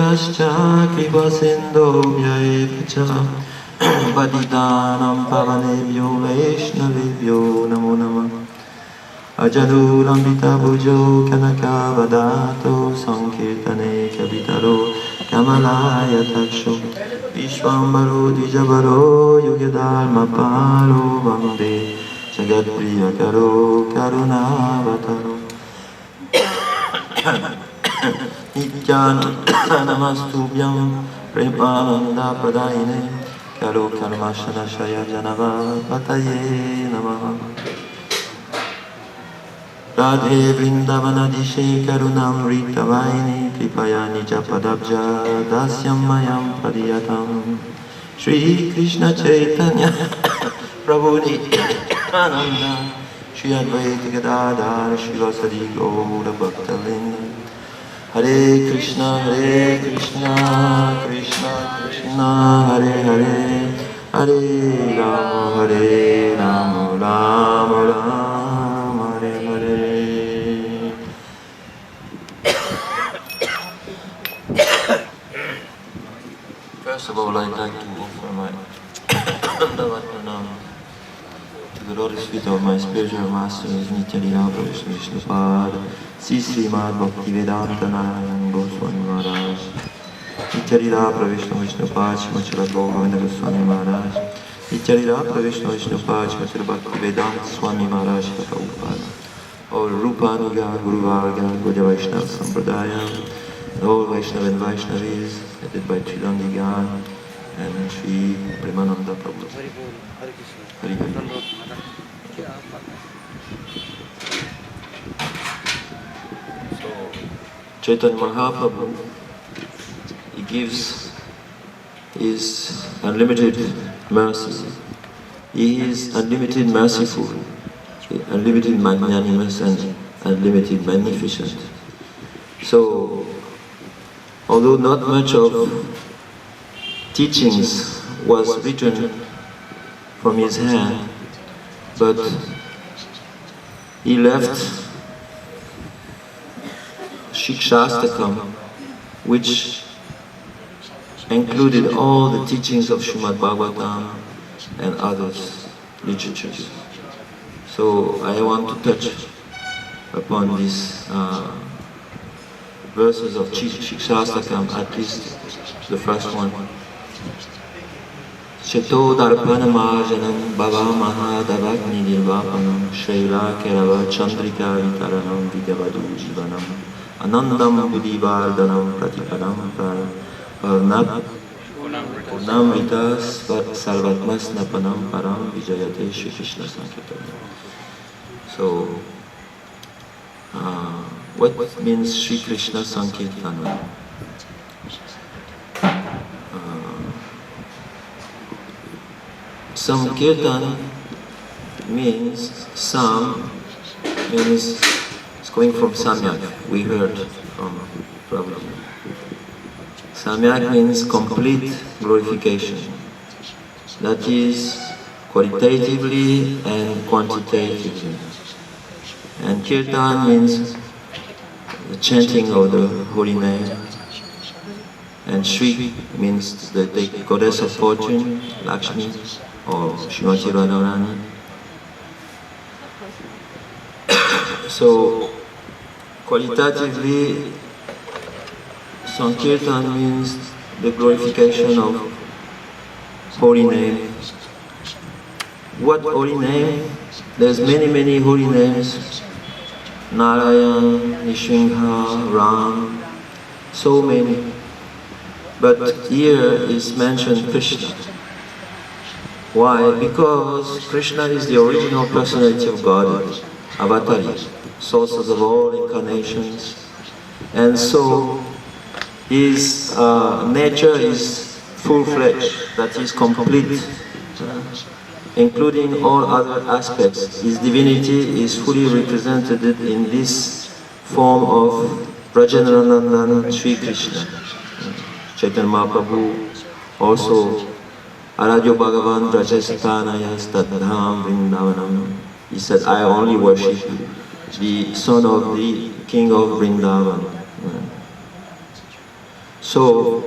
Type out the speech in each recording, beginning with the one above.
Vaishnavascha Kripa Sindho Bhyaeva Cha Patitanam Pavanebhyo Vaishnavebhyo Namo Namah Ajalulambita Bhujo Kanaka Vadato Sankirtane Kavitaro Kamalaya Taksho Vishwambaro Dijabaro Yugadharma Paro Vande Jagat Priyakaro Karunavataro Nityananda Namastubhyam Premananda Pradayine Karo Karmashana Shaya Janava Pataye Namaha Radhe Vrindavanadishe Karunam Ritavaini Kripaya Nija Padabja Dasyam Mayam Padiyatam Shri Krishna Chaitanya Prabhu Nityananda Shri Advaita Gadadhar Shivasadi Gaura Bhaktalinda Hare Krishna Krishna Krishna Hare Hare Hare Rama Rama Rama Hare Hare. First of all, I'd like to offer my Dandavat Pranam to the lotus feet of my spiritual masters, Nityananda Prabhu Vishnupada, Srimad Bhaktivedanta Narayan Goswami Maharaj, Nityananda Prabhu Vishnupada, Srimad Bhagavan Goswami Maharaj, Nityananda Prabhu Vishnupada, Srimad Bhaktivedanta Swami Maharaj Prabhupada, all Rupanuga, Guru Varga, Gaudiya Vaishnava Sampradaya, all Vaishnava and Vaishnavis, headed by Tridandigan and Sri Premananda Prabhu. Hari Hari. Chaitanya Mahaprabhu, he gives his unlimited mercy. He is unlimited merciful, unlimited magnanimous and unlimited magnificent. So, although not much of teachings was written from his hand, but he left Shikshastakam, which included all the teachings of Srimad Bhagavatam and others literatures. So I want to touch upon these verses of Shikshastakam, at least the first one. Shato darpanamajanam bhava mahadavagni nirvapanam shreila kerava chandrika vitaranam vidyavadu jivanam anandam buddhivardhanam pratipadam purnamrita salvatmasnapanam param vijayate Shri Krishna Sankirtana. So, what means Shri Krishna Sankirtana? Sankirtan means, Sam means, it's going from Samyak, we heard from Prabhupada. Samyak means complete glorification. That is qualitatively and quantitatively. And Kirtan means the chanting of the holy name. And Shri means the goddess of fortune, Lakshmi, or Srimati Radharani. So, qualitatively, Sankirtan means the glorification of holy name. What holy name? There's many holy names. Narayan, Nishingha, Ram, so many. But here is mentioned Krishna. Why? Because Krishna is the original personality of God, Avatari, sources of all incarnations. And so his nature is full-fledged, that is complete, including all other aspects. His divinity is fully represented in this form of Rajananandana Sri Krishna. Chaitanya Mahaprabhu also Aradyo Bhagavan Rajasatanaya Stadham Vrindavanam. He said, I only worship the son of the king of Vrindavan. So,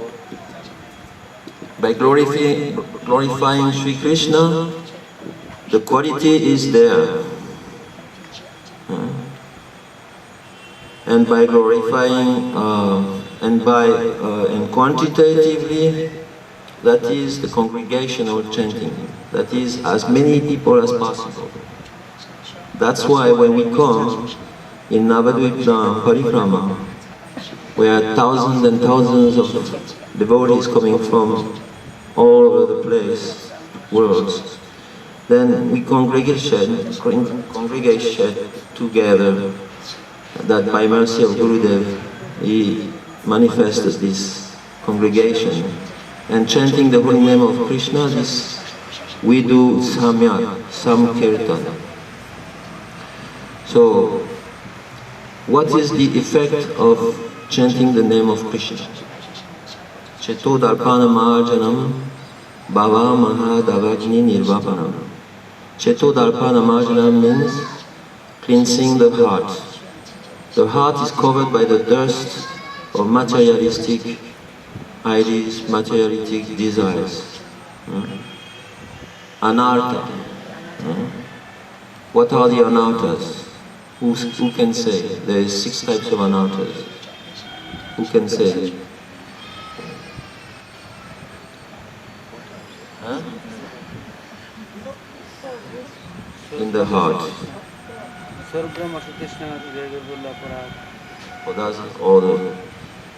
by glorifying Sri Krishna, the quality is there. And by glorifying, and quantitatively, that is the congregational chanting. That is as many people as possible. That's why when we come in Navadvip Dham Parikrama, where thousands and thousands of devotees coming from all over the place, worlds, then we congregate together, that by mercy of Gurudev, he manifested this congregation. And chanting the holy name of Krishna, this we do samyak, samkirtan. So, what is the effect of chanting the name of Krishna? Cheto darpana marjanam bhava mahadavagni nirvapanam. Cheto darpana marjanam means cleansing the heart. The heart is covered by the dust of materialistic ideas, materialistic desires. Anartha. What are the anarthas? Who can say? There is 6 types of anarthas. Who can say? In the heart. Oh, that's all.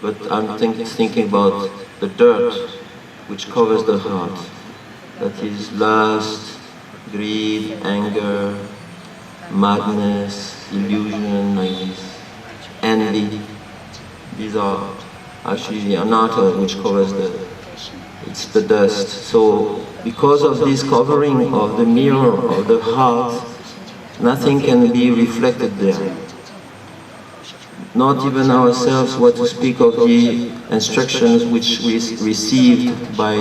But I'm thinking about the dirt which covers the heart. That is lust, greed, anger, madness, illusion, envy. These are actually the anartha which covers it's the dust. So because of this covering of the mirror of the heart, nothing can be reflected there. Not even ourselves, what to speak of the instructions which we received by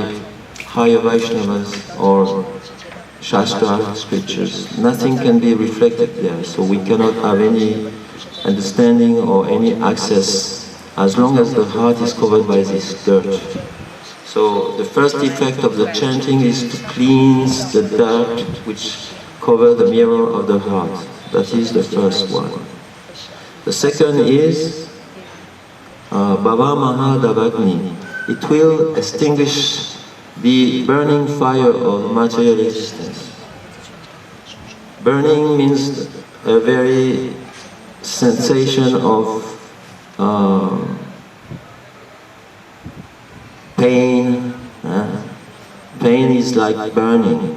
higher Vaishnavas or Shastra scriptures. Nothing can be reflected there, so we cannot have any understanding or any access as long as the heart is covered by this dirt. So the first effect of the chanting is to cleanse the dirt which covers the mirror of the heart. That is the first one. The second is Bhava Mahadavagni. It will extinguish the burning fire of material existence. Burning means a very sensation of pain. Pain is like burning.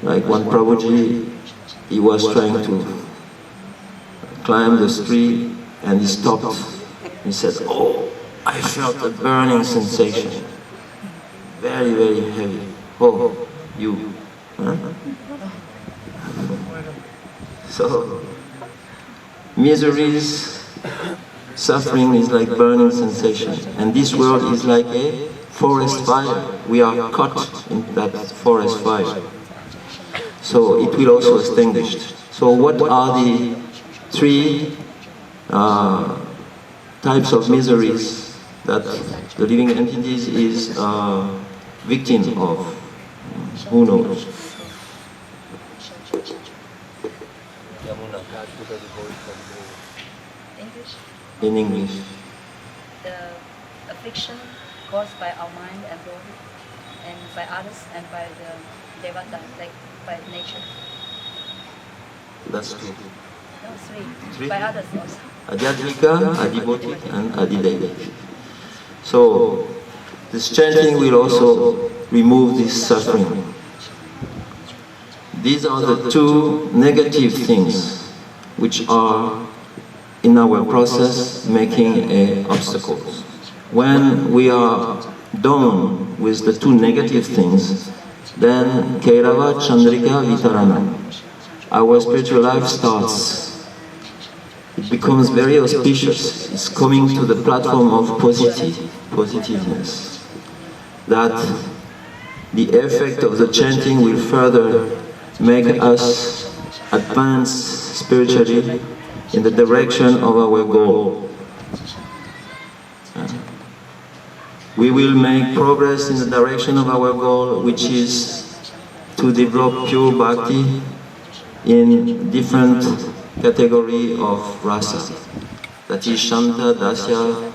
Like one Prabhuji, he was trying to climb the tree and he stopped. He said, "Oh, I felt a burning sensation. Very, very heavy. Oh, you." So, miseries, suffering is like burning sensation. And this world is like a forest fire. We are caught in that forest fire. So it will also extinguish. So what are the 3 types of miseries that the living entities is victim of? Who knows? English? In English. The affliction caused by our mind and body, and by others, and by the devata, like by nature. That's 2. No, 3. 3? By others also. Adhyatmika, Adhibhotik, and Adhidaivic. So, this chanting will also remove this suffering. These are the 2 negative things which are in our process making obstacles. When we are done with the 2 negative things, then Kairava Chandrika Vitarana, our spiritual life starts. It becomes very auspicious. It's coming to the platform of positiveness. That the effect of the chanting will further make us advance spiritually in the direction of our goal. we will make progress in the direction of our goal, which is to develop pure bhakti in different category of rasa. That is Shanta, Dasya,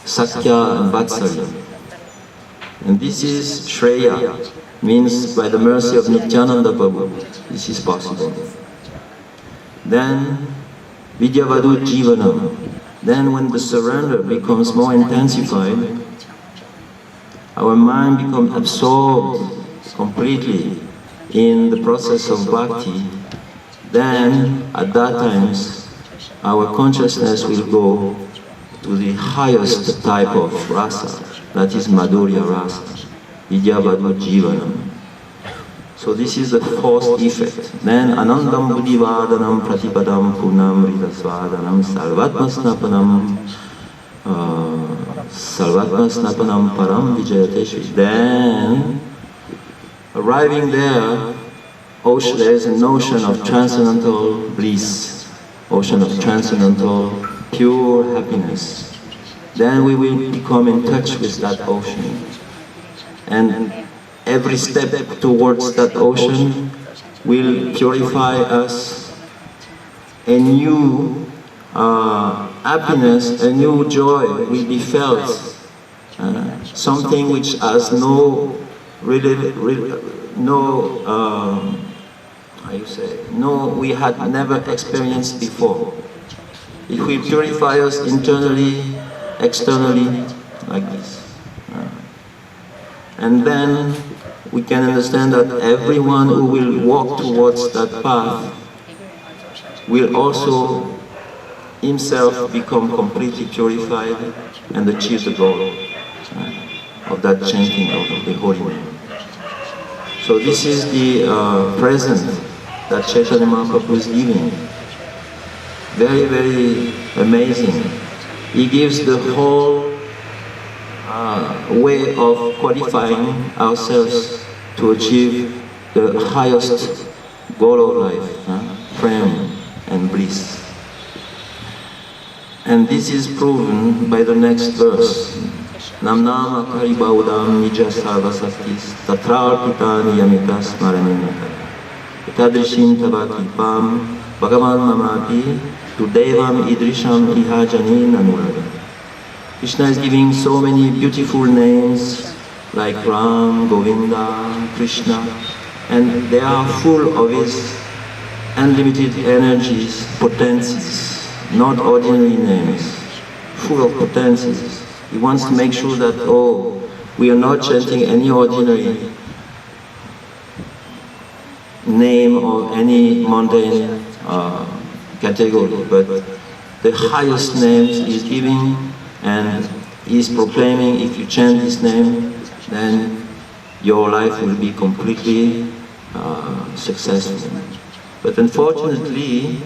Sakya and Vatsalya. And this is Shreya, means by the mercy of Nityananda Prabhu, this is possible. Then Vidyavadu Jivanam. Then when the surrender becomes more intensified, our mind becomes absorbed completely in the process of bhakti, then at that time our consciousness will go to the highest type of rasa, that is Madhurya rasa, Vidyavadu Jivanam. So this is the fourth effect. Then Anandam Buddhivadanam Pratipadam Punam Ridasvadanam Salvatma Snapanam Param Vijayateshvi. Then, arriving there, there is a notion of transcendental bliss, ocean of transcendental pure happiness. Then we will become in touch with that ocean. And every step towards that ocean will purify us. A new happiness, a new joy will be felt. Something which has no we had never experienced before. It will purify us internally, externally, like this. And then we can understand that everyone who will walk towards that path will also himself become completely purified and achieve the goal of that chanting of the holy name. So this is the present that Chaitanya Mahaprabhu is giving. Very, very amazing. He gives the whole way of qualifying ourselves to achieve the highest goal of life, prem and bliss. And this is proven by the next verse. Namnama Karibaudam Nija Sarvasaktis Tatrarpita Niyamita Smaraninata Tadrishim Tabakipam Bhagavan Mamati Tudevam Idrisham Ihajani Nanuraga. Krishna is giving so many beautiful names like Ram, Govinda, Krishna, and they are full of his unlimited energies, potencies, not ordinary names, full of potencies. He wants to make sure that, we are not chanting any ordinary name or any mundane category, but the highest names he's giving, and he's proclaiming, if you chant his name, then your life will be completely successful. But unfortunately,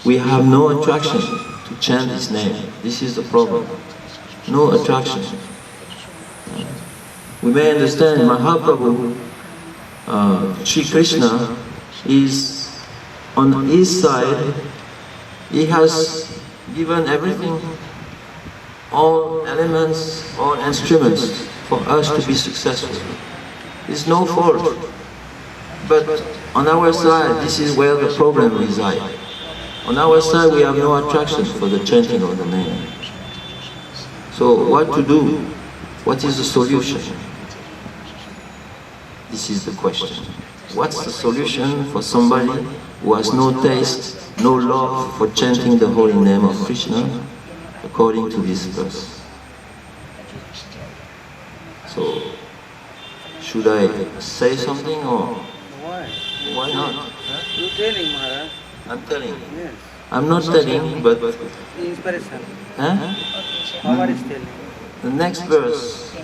we have no attraction to chant his name. This is the problem. No attraction. We may understand Mahaprabhu, Sri Krishna, is on his side. He has given everything, all elements, all instruments for us to be successful. There's no fault. But on our side, this is where the problem resides. On our side, we have no attraction for the chanting of the name. So what to do? What is the solution? This is the question. What's the solution for somebody who has no taste, no love for chanting the holy name of Krishna, according to this verse? So, should I say something or? Why? Why not? You telling, Maharaj. I'm telling. Yes. I'm not telling, but... Inspiration. Huh? Power is telling. The next verse.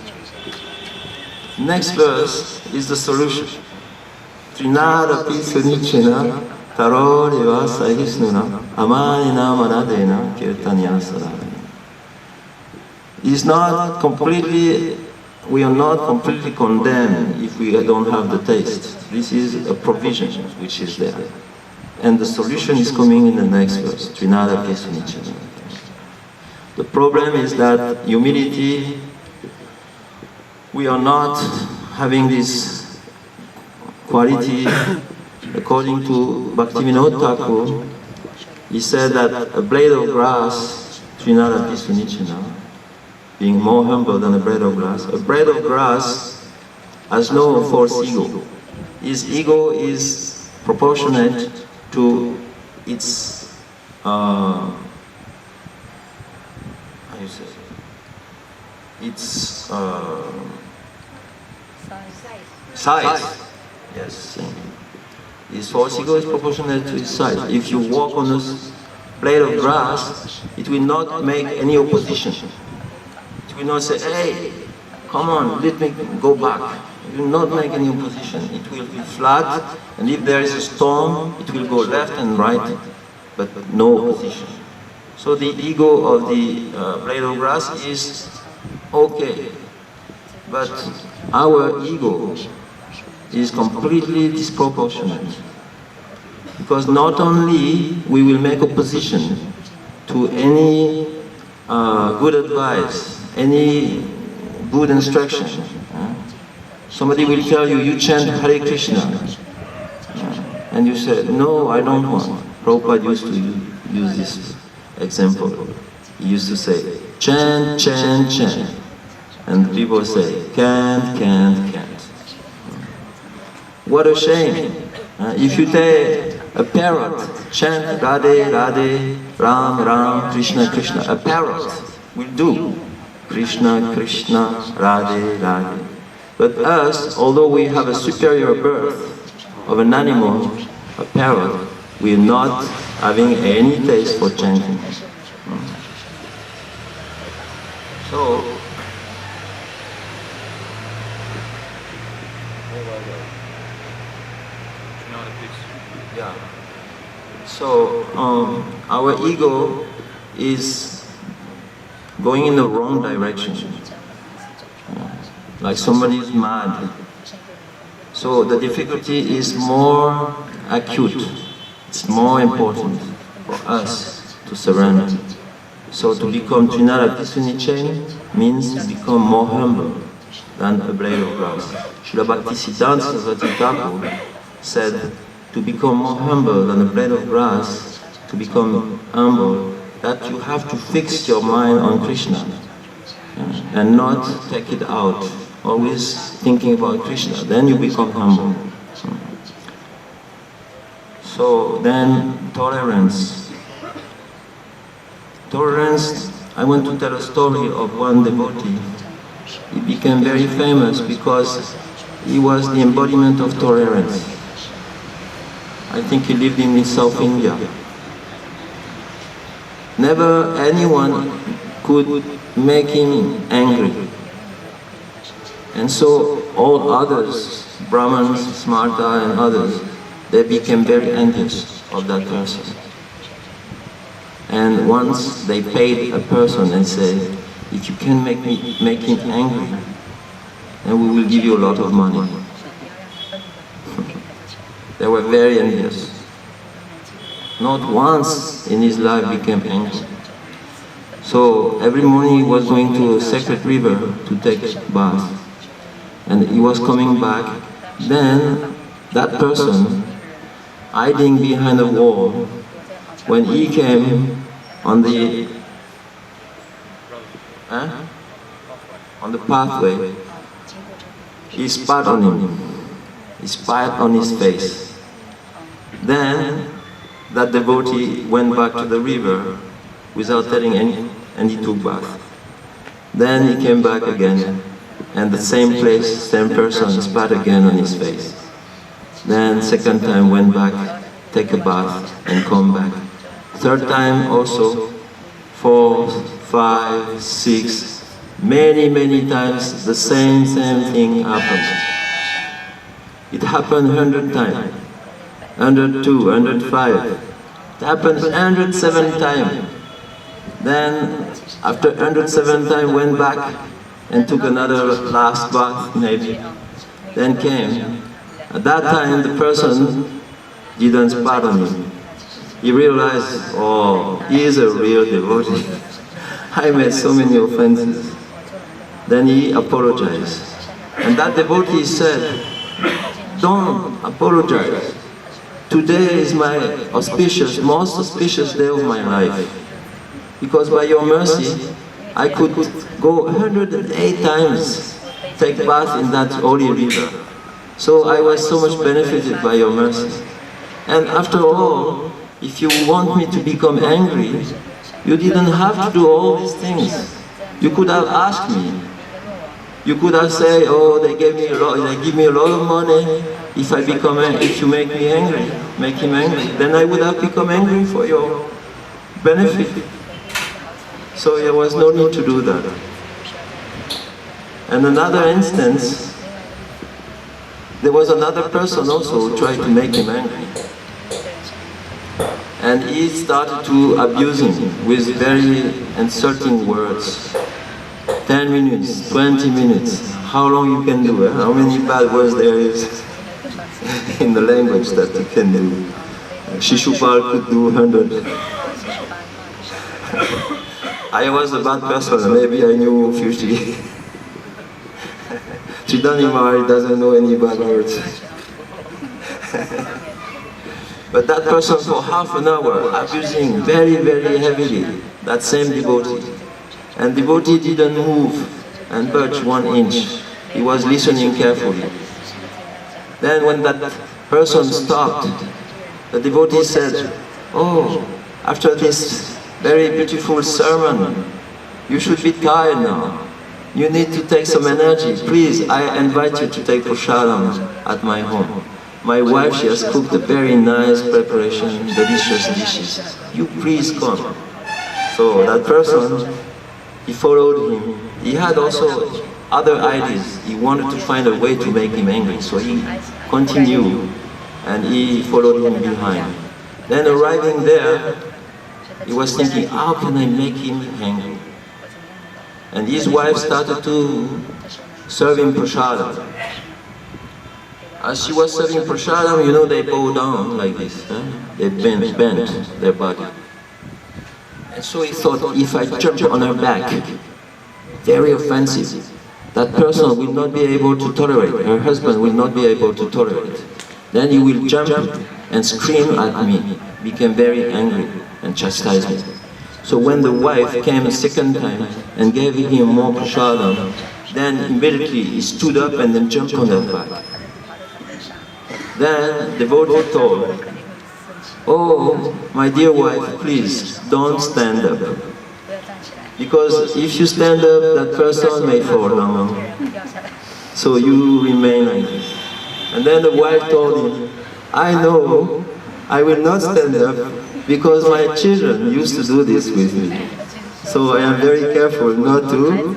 Next verse is the solution. Trinada Pisunichena Taroreva Sahisnuna Amanina Manadena Kirtanya Sadhana. It's not completely, we are not completely condemned if we don't have the taste. This is a provision which is there. And the solution is coming in the next verse. Trinada Pisunichena. The problem is that humility we are not having this quality. According to Bhaktivinoda Thakur, he said that a blade of grass, Trinara Pisunichana, being more humble than a blade of grass has no false ego. His ego is proportionate to its how you say, its size. Yes. His false ego is proportionate to his size. If you walk on a blade of grass, it will not make any opposition. It will not say, hey, come on, let me go back. It will not make any opposition. It will be flat, and if there is a storm, it will go left and right, but no opposition. So the ego of the blade of grass is okay, but our ego is completely disproportionate. Because not only we will make opposition to any good advice, any good instruction. Somebody will tell you, you chant Hare Krishna. And you say, no, I don't want. Prabhupada used to use this example. He used to say, chant, chant, chant. And people say, can't. What a shame. If you take a parrot, chant Radhe, Radhe, Ram, Ram, Krishna, Krishna. A parrot will do. Krishna, Krishna, Radhe, Radhe. But us, although we have a superior birth of an animal, a parrot, we are not having any taste for chanting. So, yeah. So, our ego is going in the wrong direction. Like somebody is mad. So the difficulty is more acute. It's more important for us to surrender. So to become Trinara Pisunichen means to become more humble than a blade of grass. Srila Bhaktisiddhanta Saraswati Thakur said to become more humble than a blade of grass, to become humble, that you have to fix your mind on Krishna and not take it out. Always thinking about Krishna, then you become humble. So then, tolerance. Tolerance, I want to tell a story of one devotee. He became very famous because he was the embodiment of tolerance. I think he lived in South India. Never anyone could make him angry. And so all others, Brahmins, Smarta and others, they became very envious of that person. And once they paid a person and said, if you can make him angry, then we will give you a lot of money. They were very envious. Not once in his life became angry. So every morning he was going to a sacred river to take a bath. And he was coming back. Then that person, hiding behind a wall, when he came on the pathway, he spat on him. He spat on his face. Then that devotee went back to the river without telling anything, and he took bath. Then he came back again, and the same place, same person spat again on his face. Then second time went back, take a bath and come back. Third time also, 4, 5, 6, many times the same thing happened. It happened 100 times, 102, 105. It happened 107 times. Then after 107 times went back and took another last bath maybe. Then came. At that time the person didn't spat on him. He realized, oh, he is a real devotee. I made so many offenses. Then he apologized. And that devotee said, don't apologize. Today is my most auspicious day of my life. Because by your mercy, I could go 108 times, take bath in that holy river. So I was so much benefited by your mercy. And after all, if you want me to become angry, you didn't have to do all these things. You could have asked me. You could have said, oh, they give me a lot of money. If you make me angry, make him angry, then I would have become angry for your benefit. So there was no need to do that. And another instance, there was another person also who tried to make him angry. And he started to abuse him with very insulting words. 10 minutes, 20 minutes, how long you can do it? How many bad words there is in the language that you can do? Shishupal could do 100. I was a bad person, maybe I knew 50. Chidanimar doesn't know any bad words. But that person for half an hour abusing very, very heavily that same devotee. And the devotee didn't move and budge 1 inch. He was listening carefully. Then when that person stopped, the devotee said, oh, after this very beautiful sermon, you should be tired now. You need to take some energy. Please, I invite you to take prasadam at my home. My wife, she has cooked a very nice preparation, delicious dishes. You please come. So that person, he followed him. He had also other ideas. He wanted to find a way to make him angry. So he continued and he followed him behind. Then arriving there, he was thinking, how can I make him angry? And his wife started to serve him prasadam. As she was serving prasadam, you know, they bow down like this. They bent their body. And so he thought, if I jump on her back, very offensive, that person will not be able to tolerate, her husband will not be able to tolerate. Then he will jump and scream at me, became very angry and chastised me. So when the wife came a second time and gave him more prasadam, then immediately he stood up and then jumped on her back. Then the devotee told, oh, my dear wife, please don't stand up. Because if you stand up, that person may fall down. So you remain like this. And then the wife told him, I know I will not stand up because my children used to do this with me. So I am very careful not to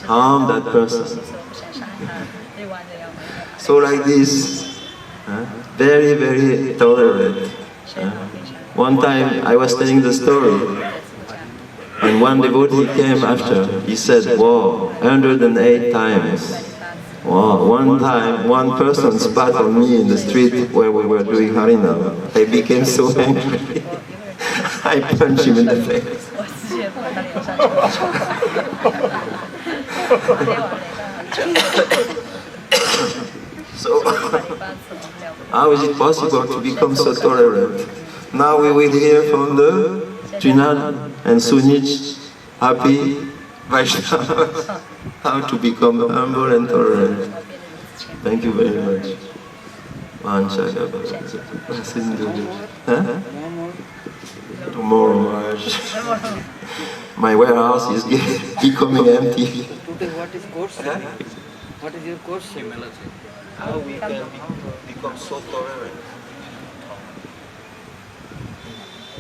harm that person. So like this, very, very tolerant. One time I was telling the story, and one devotee came after. He said, wow, 108 times. Wow, one time, one person spat on me in the street where we were doing Harinam. I became so angry. I punched him in the face. So, how is it possible to become so tolerant? Now we will hear from the Trinad and Sunich, happy Vaishnavas, how to become humble and tolerant. Thank you very much. Tomorrow, Maharaj. My warehouse is becoming empty. Today, what is course? What is your course? How we can become so tolerant?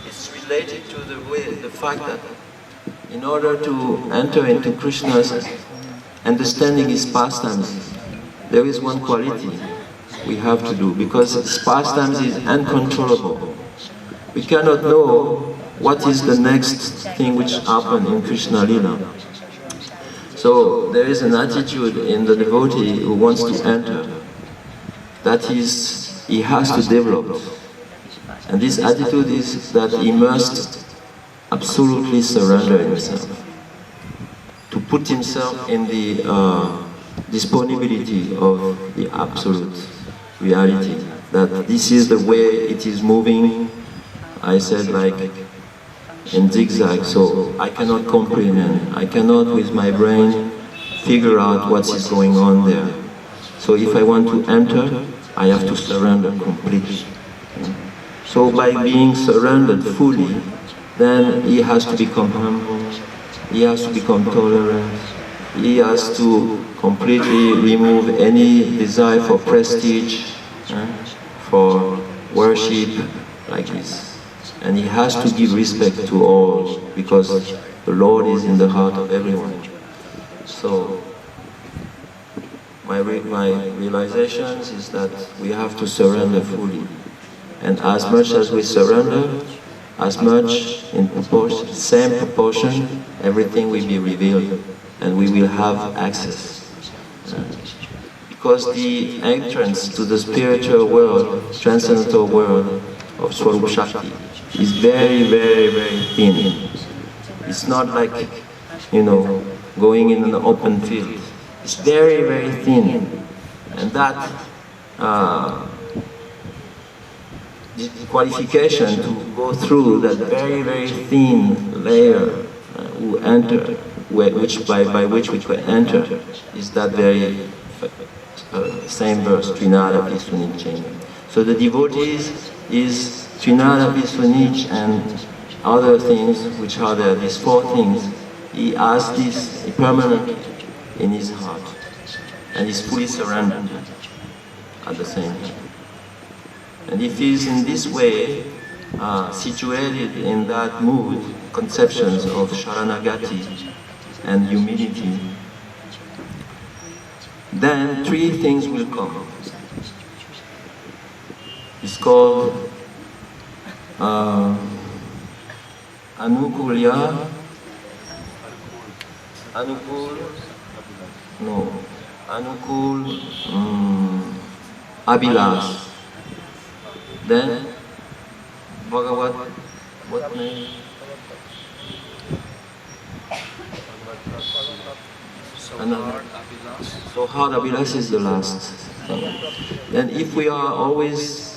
It's related to the fact that in order to enter into Krishna's understanding his pastimes, there is one quality we have to do, because his pastimes is uncontrollable. We cannot know what is the next thing which happened in Krishna Lila. So there is an attitude in the devotee who wants to enter that he has to develop. And this attitude is that he must absolutely surrender himself, to put himself in the disponibility of the absolute reality, that this is the way it is moving. I said like in zigzag, so I cannot comprehend, I cannot with my brain figure out what is going on there. So if I want to enter, I have to surrender completely. So by being surrendered fully, then he has to become humble, he has to become tolerant, he has to completely remove any desire for prestige, for worship, like this. And he has to give respect to all, because the Lord is in the heart of everyone. So, my realizations is that we have to surrender fully. And as much as we surrender, as much in proportion, same proportion, everything will be revealed and we will have access. Because the entrance to the spiritual world, transcendental world of Swarup Shakti is very, very, very thin. It's not like, going in an open field. It's very, very thin. And that the qualification to go through that very, very thin layer by which we can enter is that very same verse, Trinada Viswanich. So the devotees is Trinada Viswanich and other things which are there, these four things. He has this permanently in his heart and is fully surrendered at the same time. And if he is in this way situated in that mood, conceptions of Sharanagati and humility, then three things will come. It's called Anukulya, Abhilas. Then Bhagavat, what name? So hard Abhilas is the last thing. Then if we are always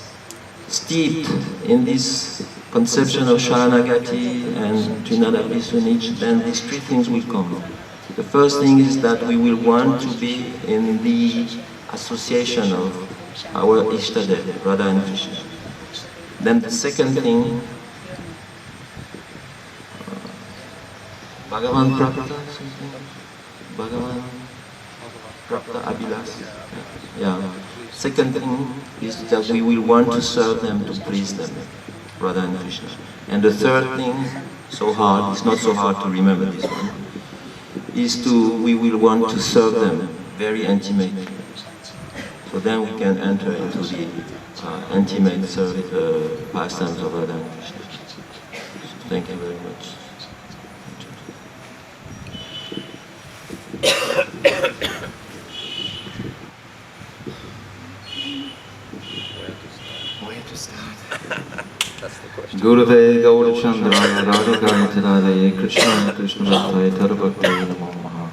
steeped in this conception of Sharanagati and Trinada Viswanich, then these three things will come. The first thing is that we will want to be in the association of our Ishtadev, Radha and Krishna. Then the second thing, Bhagavan Prapta, Bhagavan Prapta Abhilas. Yeah. Second thing is that we will want to serve them, to please them, Radha and Krishna. And the third thing, so hard, it's not so hard to remember this one, is we will want to serve them very intimately. So then we can enter into the intimate pastimes of Radha and Krishna. Thank you very much. Gurave Gaurachandraya Radhikaya Tadadaye Krishna Krishna Bhaktaya Tadabhaktaya Namo Namaha.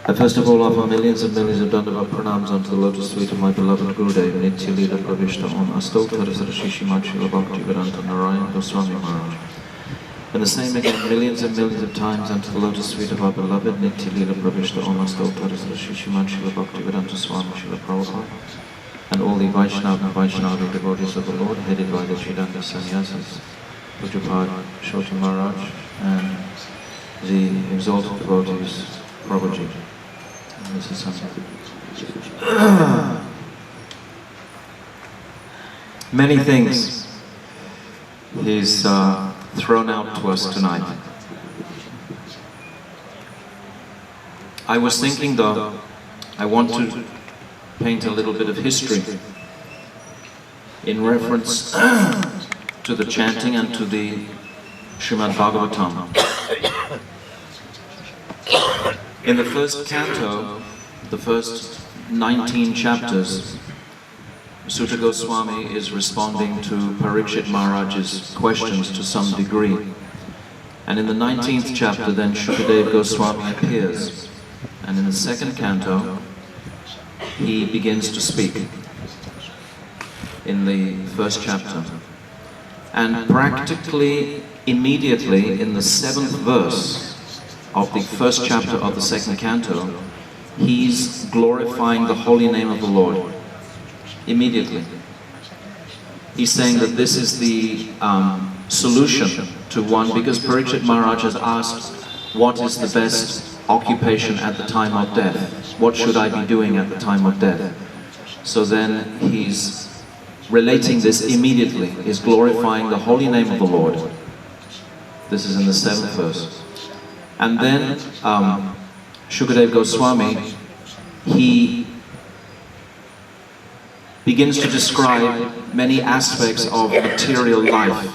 I first of all offer millions and millions of Dandavat pranams unto the lotus feet of my beloved Gurudev Nitya Lila Pravishta on Astotara Rishi Srimad Bhakti Vedanta Narayan Goswami Maharaj. And the same again millions and millions of times unto the lotus feet of our beloved Nitya Lila Pravishta on Astotara Rishi Srimad Bhakti Vedanta Swami Srila Prabhupada. And all the Vaishnava and Vaishnava devotees of the Lord, headed by the Sridhanta Sannyasis, Pujapad Shoti Maharaj, and the exalted devotees, Prabhuji. And this is something. Many things he's thrown out to us tonight. I was thinking though, I want to paint a little bit of history in reference to the chanting and to the Srimad Bhagavatam. In the first canto, the first 19 chapters, Suta Goswami is responding to Parikshit Maharaj's questions to some degree. And in the 19th chapter, then Shukadev Goswami appears. And in the second canto, he begins to speak in the first chapter. And practically immediately in the 7th verse of the first chapter of the 2nd canto, he's glorifying the holy name of the Lord. Immediately. He's saying that this is the solution to one, because Parikshit Maharaj has asked, what is the best occupation at the time of death? What should I be doing at the time of death? So then he's relating this immediately. He's glorifying the holy name of the Lord. This is in the 7th verse. And then Shukadev Goswami, he begins to describe many aspects of material life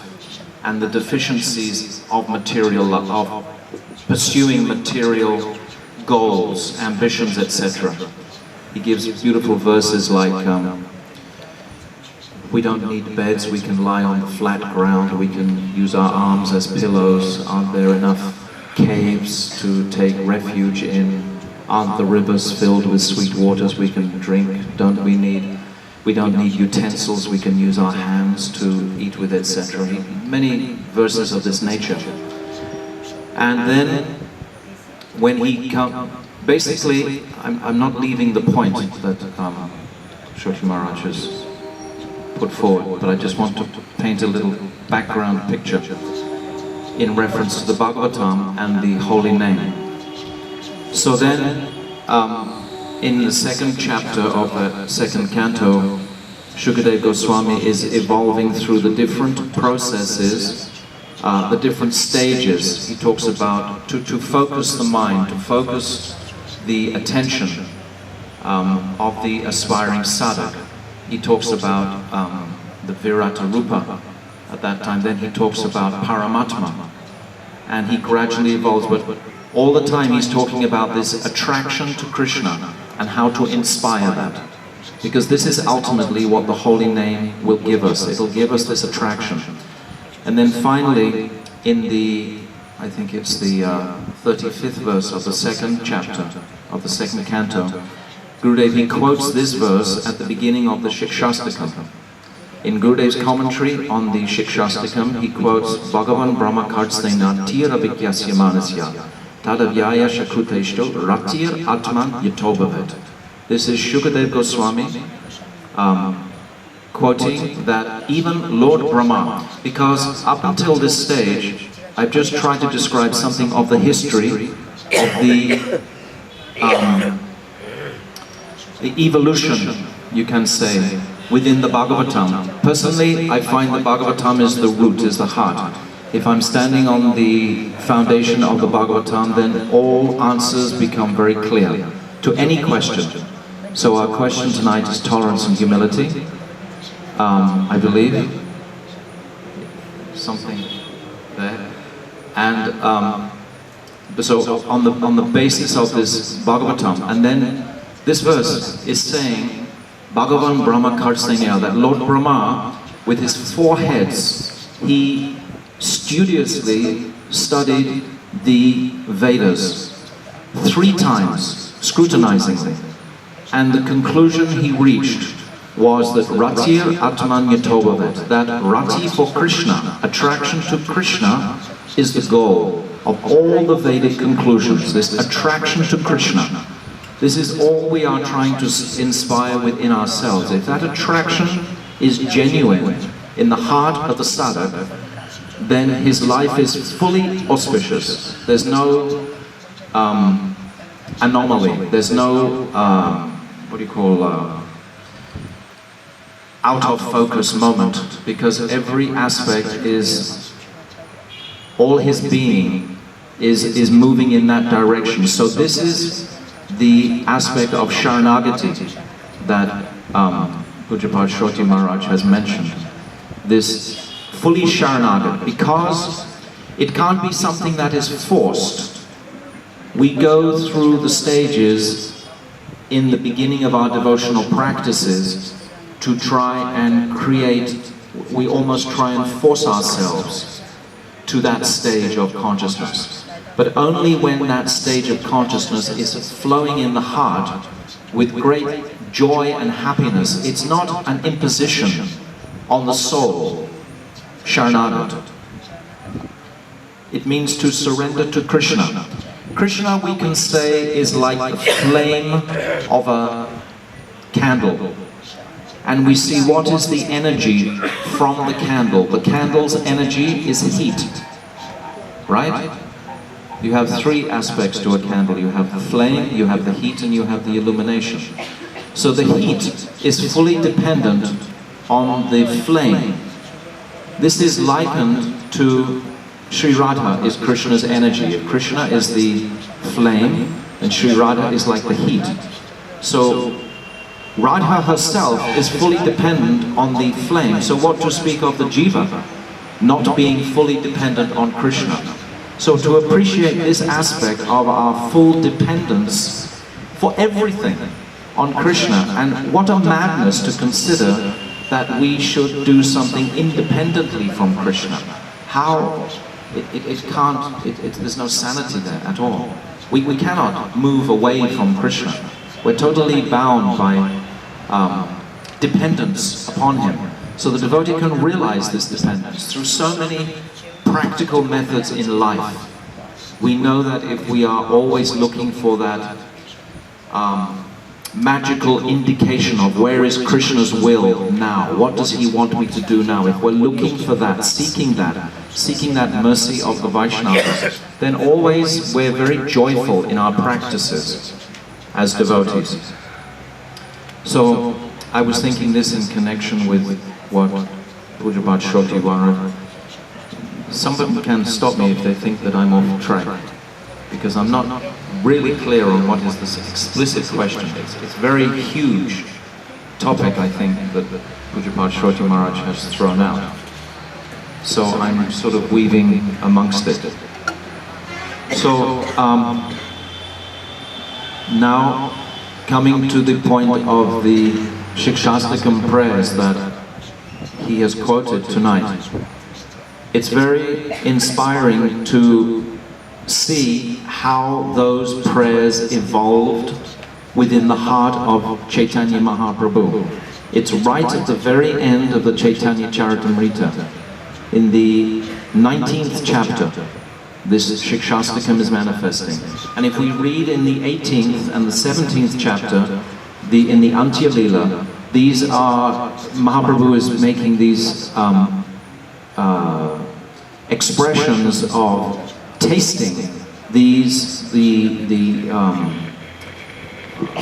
and the deficiencies of material life, of pursuing material goals, ambitions, etc. He gives beautiful verses like, we don't need beds, we can lie on the flat ground, we can use our arms as pillows, aren't there enough caves to take refuge in? Aren't the rivers filled with sweet waters we can drink? We don't need utensils, we can use our hands to eat with, etc. Many verses of this nature. And then when he comes, basically, I'm not leaving the point that Shoti Maharaj has put forward, but I just want to paint a little background picture in reference to the Bhagavatam and the holy name. So then, in the 2nd chapter of the 2nd canto, Shukadev Goswami is evolving through the different processes, the different stages. He talks about to focus the mind, to focus the attention of the aspiring sadhak. He talks about the Virata Rupa at that time. Then he talks about Paramatma. And he gradually evolves, but all the time he's talking about this attraction to Krishna and how to inspire that. Because this is ultimately what the holy name will give us. It'll give us this attraction. And then finally, in the, I think it's the 35th verse of the 2nd chapter of the 2nd canto, Gurudev, he quotes this verse at the beginning of the Shikshastakam. In Gurudev's commentary on the Shikshastakam, he quotes Bhagavan Brahma Kartsena Tira Vikyasya Manasya Tadavyaya Shakuteshto Ratir Atman Yatobhavet. This is Shukadev Goswami quoting that even Lord Brahma, because up until this stage, I've just tried to describe something of the history of the evolution, you can say, within the Bhagavatam. Personally, I find the Bhagavatam is the root, is the heart. If I'm standing on the foundation of the Bhagavatam, then all answers become very clear to any question. So our question tonight is tolerance and humility. I believe something there. And so on the basis of this Bhagavatam, and then this verse is saying, Bhagavan Brahma Kartsenya, that Lord Brahma, with his 4 heads, he studiously studied the Vedas 3 times, scrutinizingly. And the conclusion he reached was that Ratir Atman Yatobhavet, that Rati for Krishna, attraction to Krishna, is the goal of all the Vedic conclusions, this attraction to Krishna. This is all we are trying to inspire within ourselves. If that attraction is genuine in the heart of the sadhak, then his life is fully auspicious. There's no anomaly. There's no, out of focus moment, because every aspect is, all his being is moving in that direction. So this is the aspect of Sharanagati that Pujapad Shoti Maharaj has mentioned. This fully Sharanagati, because it can't be something that is forced. We go through the stages in the beginning of our devotional practices to try and create, we almost try and force ourselves to that stage of consciousness. But only when that stage of consciousness is flowing in the heart with great joy and happiness. It's not an imposition on the soul, Sharanagati. It means to surrender to Krishna. Krishna, we can say, is like the flame of a candle. And we see what is the energy from the candle. The candle's energy is heat, right? You have three aspects to a candle. You have the flame, you have the heat, and you have the illumination. So the heat is fully dependent on the flame. This is likened to Sri Radha is Krishna's energy. If Krishna is the flame, then Sri Radha is like the heat. So Radha herself is fully dependent on the flame. So what to speak of the jiva not being fully dependent on Krishna? So to appreciate this aspect of our full dependence for everything on Krishna, and what a madness to consider that we should do something independently from Krishna. How? There's no sanity there at all. We cannot move away from Krishna. We're totally bound by dependence upon him. So the devotee can realize this dependence through so many practical methods in life. We know that if we are always looking for that magical indication of where is Krishna's will now, what does he want me to do now, if we're looking for that, seeking that mercy of the Vaishnavas, then always we're very joyful in our practices as devotees. So I was thinking this in connection with what Pujabhat Shoti Wara. Somebody can stop me if they think that I'm off track, because I'm not really clear on what is this explicit question. It's a very huge topic, I think, that Pujabhat Shoti Maharaj has thrown out. So I'm sort of weaving amongst it. So now coming to the point of the Shikshastakam prayers that he has quoted tonight. It's very inspiring to see how those prayers evolved within the heart of Chaitanya Mahaprabhu. It's right at the very end of the Chaitanya Charitamrita. In the 19th chapter, this Shikshastakam is manifesting. And if we read in the 18th and the 17th chapter, in the Antya Lila, these are, Mahaprabhu is making these expressions of tasting the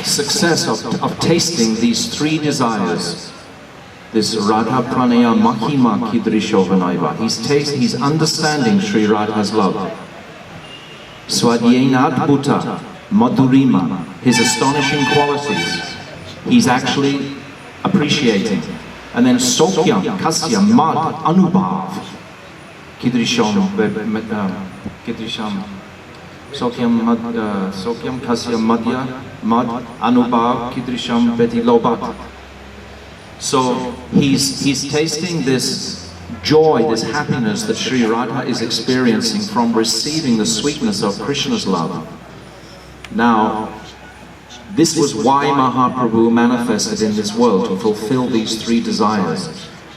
success of tasting these three desires. This Radha Pranaya Mahima Kidrishovanaiva. He's understanding Sri Radha's love. Swadyenat Bhuta Madhurima, his astonishing qualities, he's actually appreciating. And then Sokyam Kasya Mad Anubhav Kidrisham Sokyam Kasya Madhya Mad Anubhav Kidrisham Beti Lobat. So he's tasting this joy, this happiness that Sri Radha is experiencing from receiving the sweetness of Krishna's love. Now, this was why Mahaprabhu manifested in this world, to fulfill these three desires.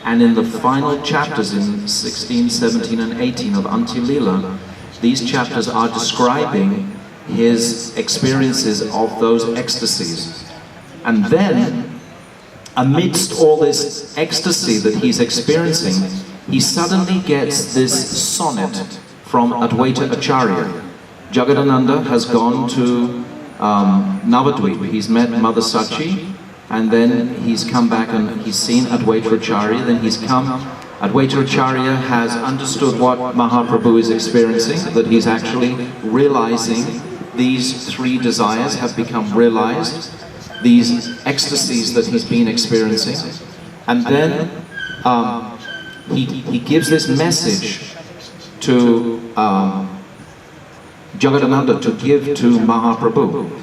And in the final chapters, in 16, 17 and 18 of Antya Lila, these chapters are describing his experiences of those ecstasies. And then, amidst all this ecstasy that he's experiencing, he suddenly gets this sonnet from Advaita Acharya. Jagadananda has gone to Navadvip. He's met Mother Sachi, and then he's come back and he's seen Advaita Acharya. Then he's come. Advaita Acharya has understood what Mahaprabhu is experiencing, that he's actually realizing these three desires have become realized, these ecstasies that he's been experiencing. And then he gives this message to Jagadananda to give to Mahaprabhu.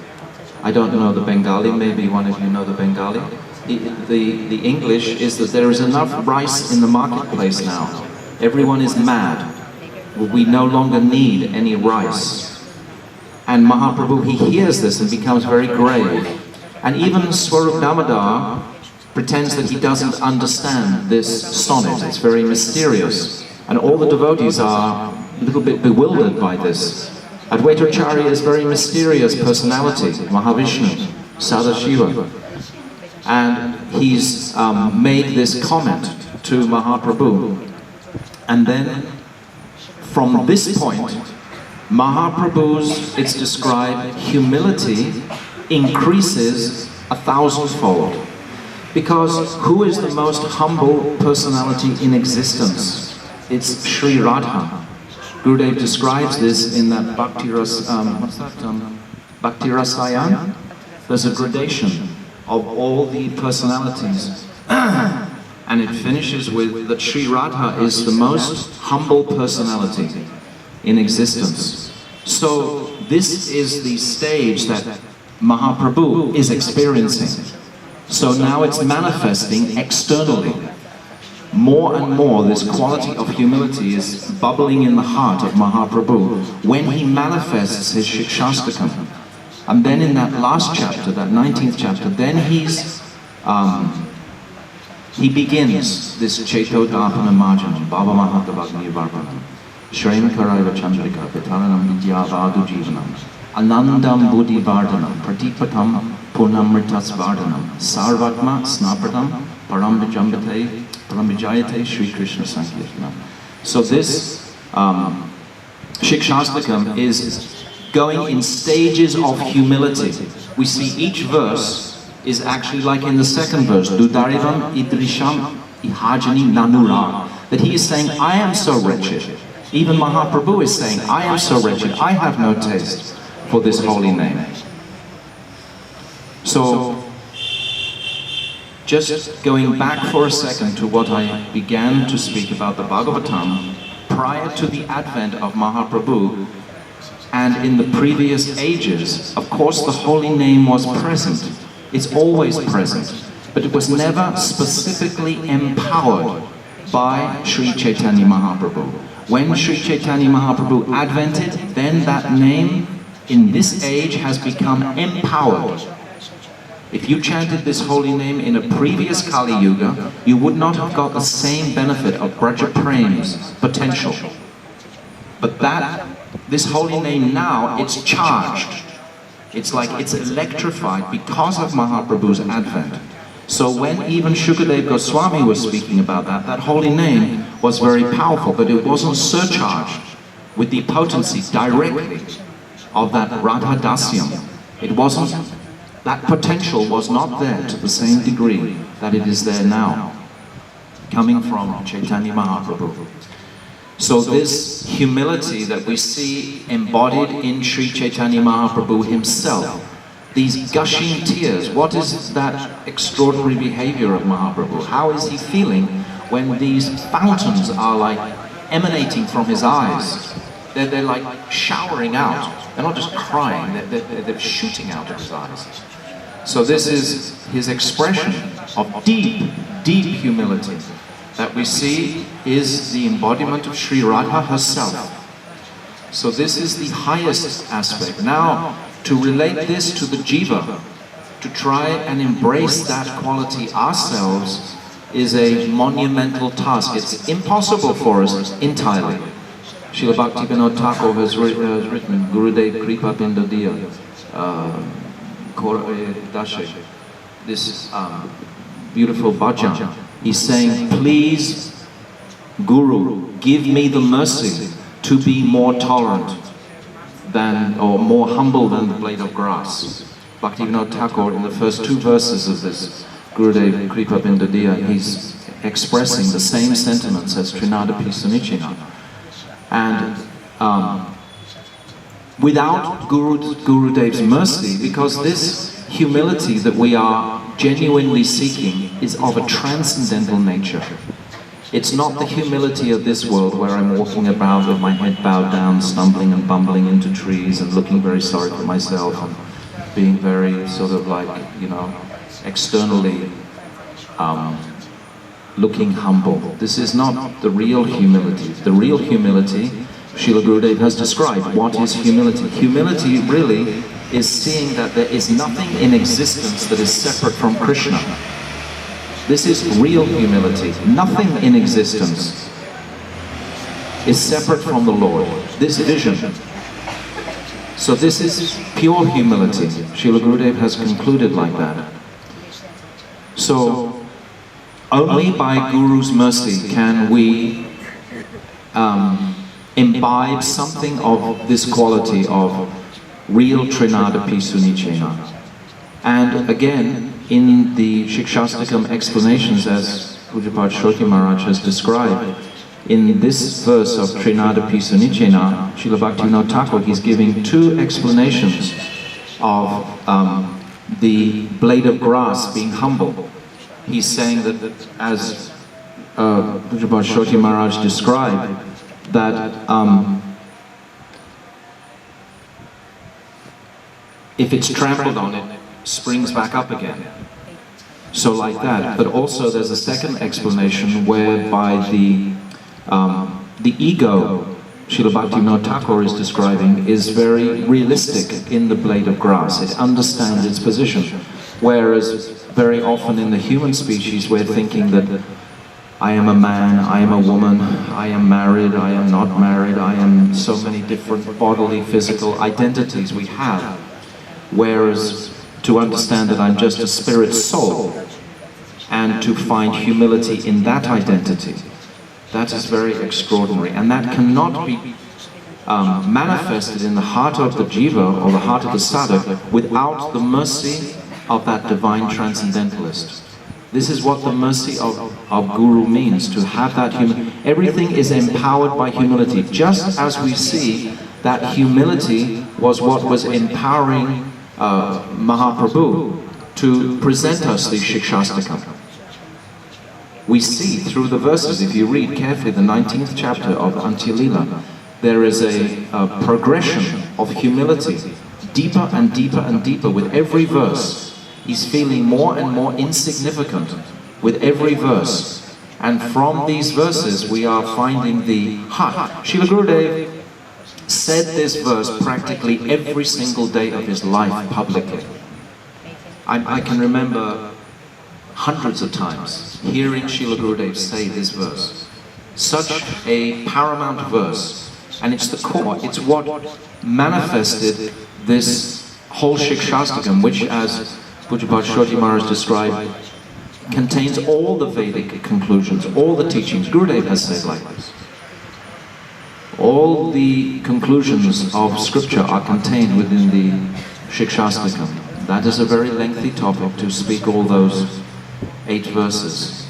I don't know the Bengali, maybe one of you know the Bengali. The English is that there is enough rice in the marketplace now. Everyone is mad. We no longer need any rice. And Mahaprabhu, he hears this and becomes very grave. And even Swarup Damodar pretends that he doesn't understand this sonnet. It's very mysterious. And all the devotees are a little bit bewildered by this. Advaitacharya is a very mysterious personality, Mahavishnu, Sadashiva. And he's made this comment to Mahaprabhu. And then, from this point, Mahaprabhu's, it's described, humility increases 1,000-fold. Because who is the most humble personality in existence? It's Sri Radha. Gurudev describes this in that Bhakti Rasayan. There's a gradation of all the personalities. And it finishes with that Sri Radha is the most humble personality in existence. So this is the stage that Mahaprabhu is experiencing. So now it's manifesting externally. More and more this quality of humility is bubbling in the heart of Mahaprabhu when he manifests his Shikshastakam. And then in that last chapter, that 19th chapter, then he begins this Chaitodapana Marjanam, Baba Mahakavagni Varpanam, Shrema Karaiva Chandrika, Pitaranam Vidyavadu Jivanam, Anandam Buddhi Vardhanam, Pratipatam Punamritas Vardhanam, Sarvatma Snapratam, Parambijambate, Parambijayate, Sri Krishna Sankirtanam. So this Shikshastakam is going in stages of humility. We see each verse is actually like in the second verse, Dudarivam Idrisham Ihajani Nanura, that he is saying, I am so wretched. Even Mahaprabhu is saying, I am so wretched, I have no taste for this holy name. So, just going back for a second to what I began to speak about the Bhagavatam, prior to the advent of Mahaprabhu, and in the previous ages, of course the holy name was present. It's always present, but it was never specifically empowered by Sri Chaitanya Mahaprabhu. When Sri Chaitanya Mahaprabhu advented, then that name in this age has become empowered. If you chanted this holy name in a previous Kali Yuga, you would not have got the same benefit of Braja Prem's potential. But this holy name now, it's charged. It's like it's electrified because of Mahaprabhu's advent. So when even Shukadev Goswami was speaking about that holy name was very powerful, but it wasn't surcharged with the potency directly of that Radha Dasyam. It wasn't, that potential was not there to the same degree that it is there now, coming from Chaitanya Mahaprabhu. So this humility that we see embodied in Sri Chaitanya Mahaprabhu himself, these gushing tears, what is that extraordinary behavior of Mahaprabhu? How is he feeling when these fountains are like emanating from his eyes? They're like showering out. They're not just crying, they're shooting out of his eyes. So this is his expression of deep, deep humility that we see is the embodiment of Sri Radha herself. So this is the highest aspect. Now, to relate this to the jiva, to try and embrace that quality ourselves is a monumental task. It's impossible for us entirely. Srila Bhaktivinoda Thakur has written Gurudev Kripa Bindadiya Dashe, this beautiful bhajan. He's saying, please, Guru, give me the mercy to be more tolerant than, or more humble than the blade of grass. Bhaktivinoda Thakur, in the first two verses of this Gurudev Kripa Bindadiya, he's expressing the same sentiments as Trinadapi Sunichina. And without Gurudev's mercy, because this humility that we are genuinely seeking is of a transcendental nature. It's not the humility of this world where I'm walking about with my head bowed down, stumbling and bumbling into trees and looking very sorry for myself and being very sort of like, you know, externally looking humble. This is not the real humility. The real humility, Srila Gurudev has described what is humility. Humility really is seeing that there is nothing in existence that is separate from Krishna. This is real humility. Nothing in existence is separate from the Lord. This vision. So this is pure humility. Srila Gurudev has concluded like that. So only by Guru's mercy can we imbibe something of this quality of real Trinadapi Sunichena. And again, in the Shikshastakam explanations, as Pujapad Shroti Maharaj has described, in this verse of Trinadapi Sunichena, Srila Bhaktivinoda Thakur, he's giving two explanations of the blade of grass being humble. He's saying that, as Pujapad Shroti Maharaj described, that if it's trampled on, it springs back up again. So like that. But also there's a second explanation whereby the ego, Srila Bhaktivinoda Thakur is describing, is very realistic in the blade of grass. It understands its position. Whereas very often in the human species we're thinking that I am a man, I am a woman, I am married, I am not married, I am so many different bodily, physical identities we have. Whereas to understand that I'm just a spirit soul and to find humility in that identity, that is very extraordinary. And that cannot be manifested in the heart of the jiva or the heart of the sadhak without the mercy of that divine transcendentalist. This is what the mercy of Guru means, to have that humility. Everything is empowered by humility, just as we see that humility was what was empowering Mahaprabhu to present us the Shikshastakam. We see through the verses, if you read carefully the 19th chapter of Antya-lila, there is a progression of humility, deeper and deeper and deeper with every verse. He's feeling more and more insignificant with every verse. And from these verses we are finding the heart. Srila Gurudev said this verse practically every single day of his life publicly. I can remember hundreds of times hearing Srila Gurudev say this verse. Such a paramount verse. And it's the core, it's what manifested this whole Shikshastakam, which, as Pujapad Shroti Maharaj described, contains all the Vedic conclusions, all the teachings. Gurudev has said like this. All the conclusions of scripture are contained within the Shikshastakam. That is a very lengthy topic to speak all those 8 verses.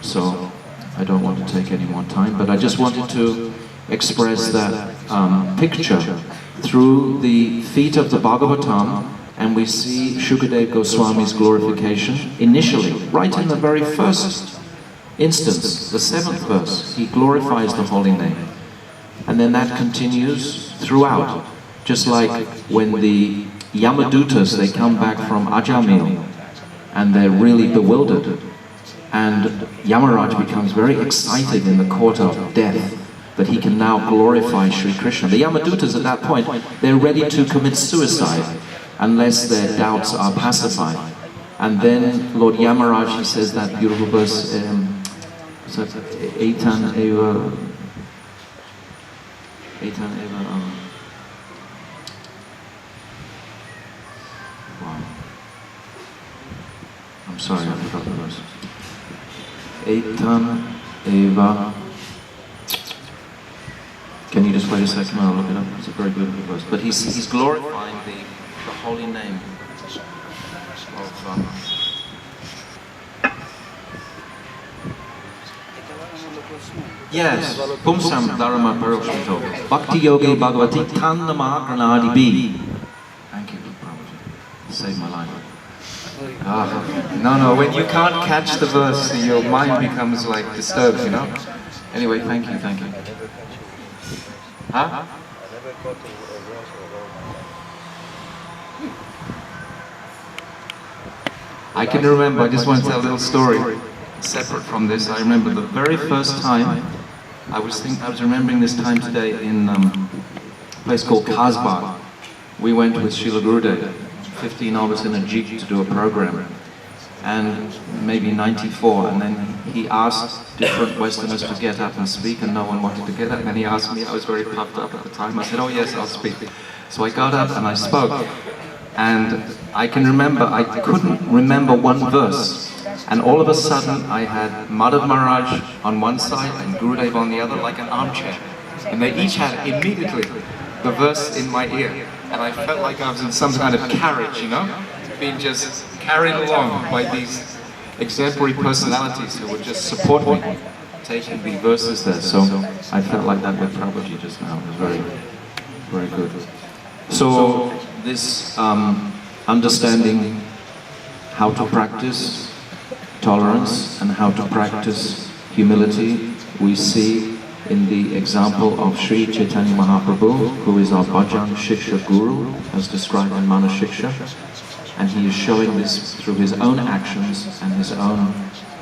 So I don't want to take any more time, but I just wanted to express that picture through the feet of the Bhagavatam. And we see Shukadev Goswami's glorification initially, right in the very first instance, the 7th verse. He glorifies the holy name. And then that continues throughout. Just like when the Yamadutas, they come back from Ajamil and they're really bewildered. And Yamaraj becomes very excited in the court of death that he can now glorify Sri Krishna. The Yamadutas at that point, they're ready to commit suicide unless their doubts are pacified. And then Lord Yamaraj, he says that beautiful verse, Eitan Eva, wow. I'm sorry, I forgot the verse. Eitan Eva. Can you just wait a second? I'll look it up. It's a very beautiful verse. But he's glorifying the holy name of yes, Pumsam Dharma Paroshmito Bhakti Yogi Bhagavati Tanna Mahagranadi B. Thank you, Prabhuji. Saved my life. No, when you can't catch the verse, your mind becomes like disturbed, you know? Anyway, thank you. Huh? I can remember, I just want to tell a little story separate from this. I remember the very first time, I was remembering this time today in a place called Kasbah. we went with Srila Gurudev, 15 of us in a jeep to do a program, and maybe 94, and then he asked different Westerners to get up and speak, and no one wanted to get up, and he asked me. I was very puffed up at the time. I said, oh yes, I'll speak. So I got up and I spoke, and I can remember, I couldn't remember one verse, and all of a sudden I had Madhav Maharaj on one side and Gurudev on the other, like an armchair, and they each had immediately the verse in my ear, and I felt like I was in some kind of carriage, you know, being just carried along by these exemplary personalities who would just support me, taking the verses there. So I felt like that with Prabhuji just now. It was very, very good. So this understanding how to practice tolerance and how to practice humility, we see in the example of Sri Chaitanya Mahaprabhu, who is our Bhajan Shiksha Guru, as described in Mana Shiksha. And he is showing this through his own actions and his own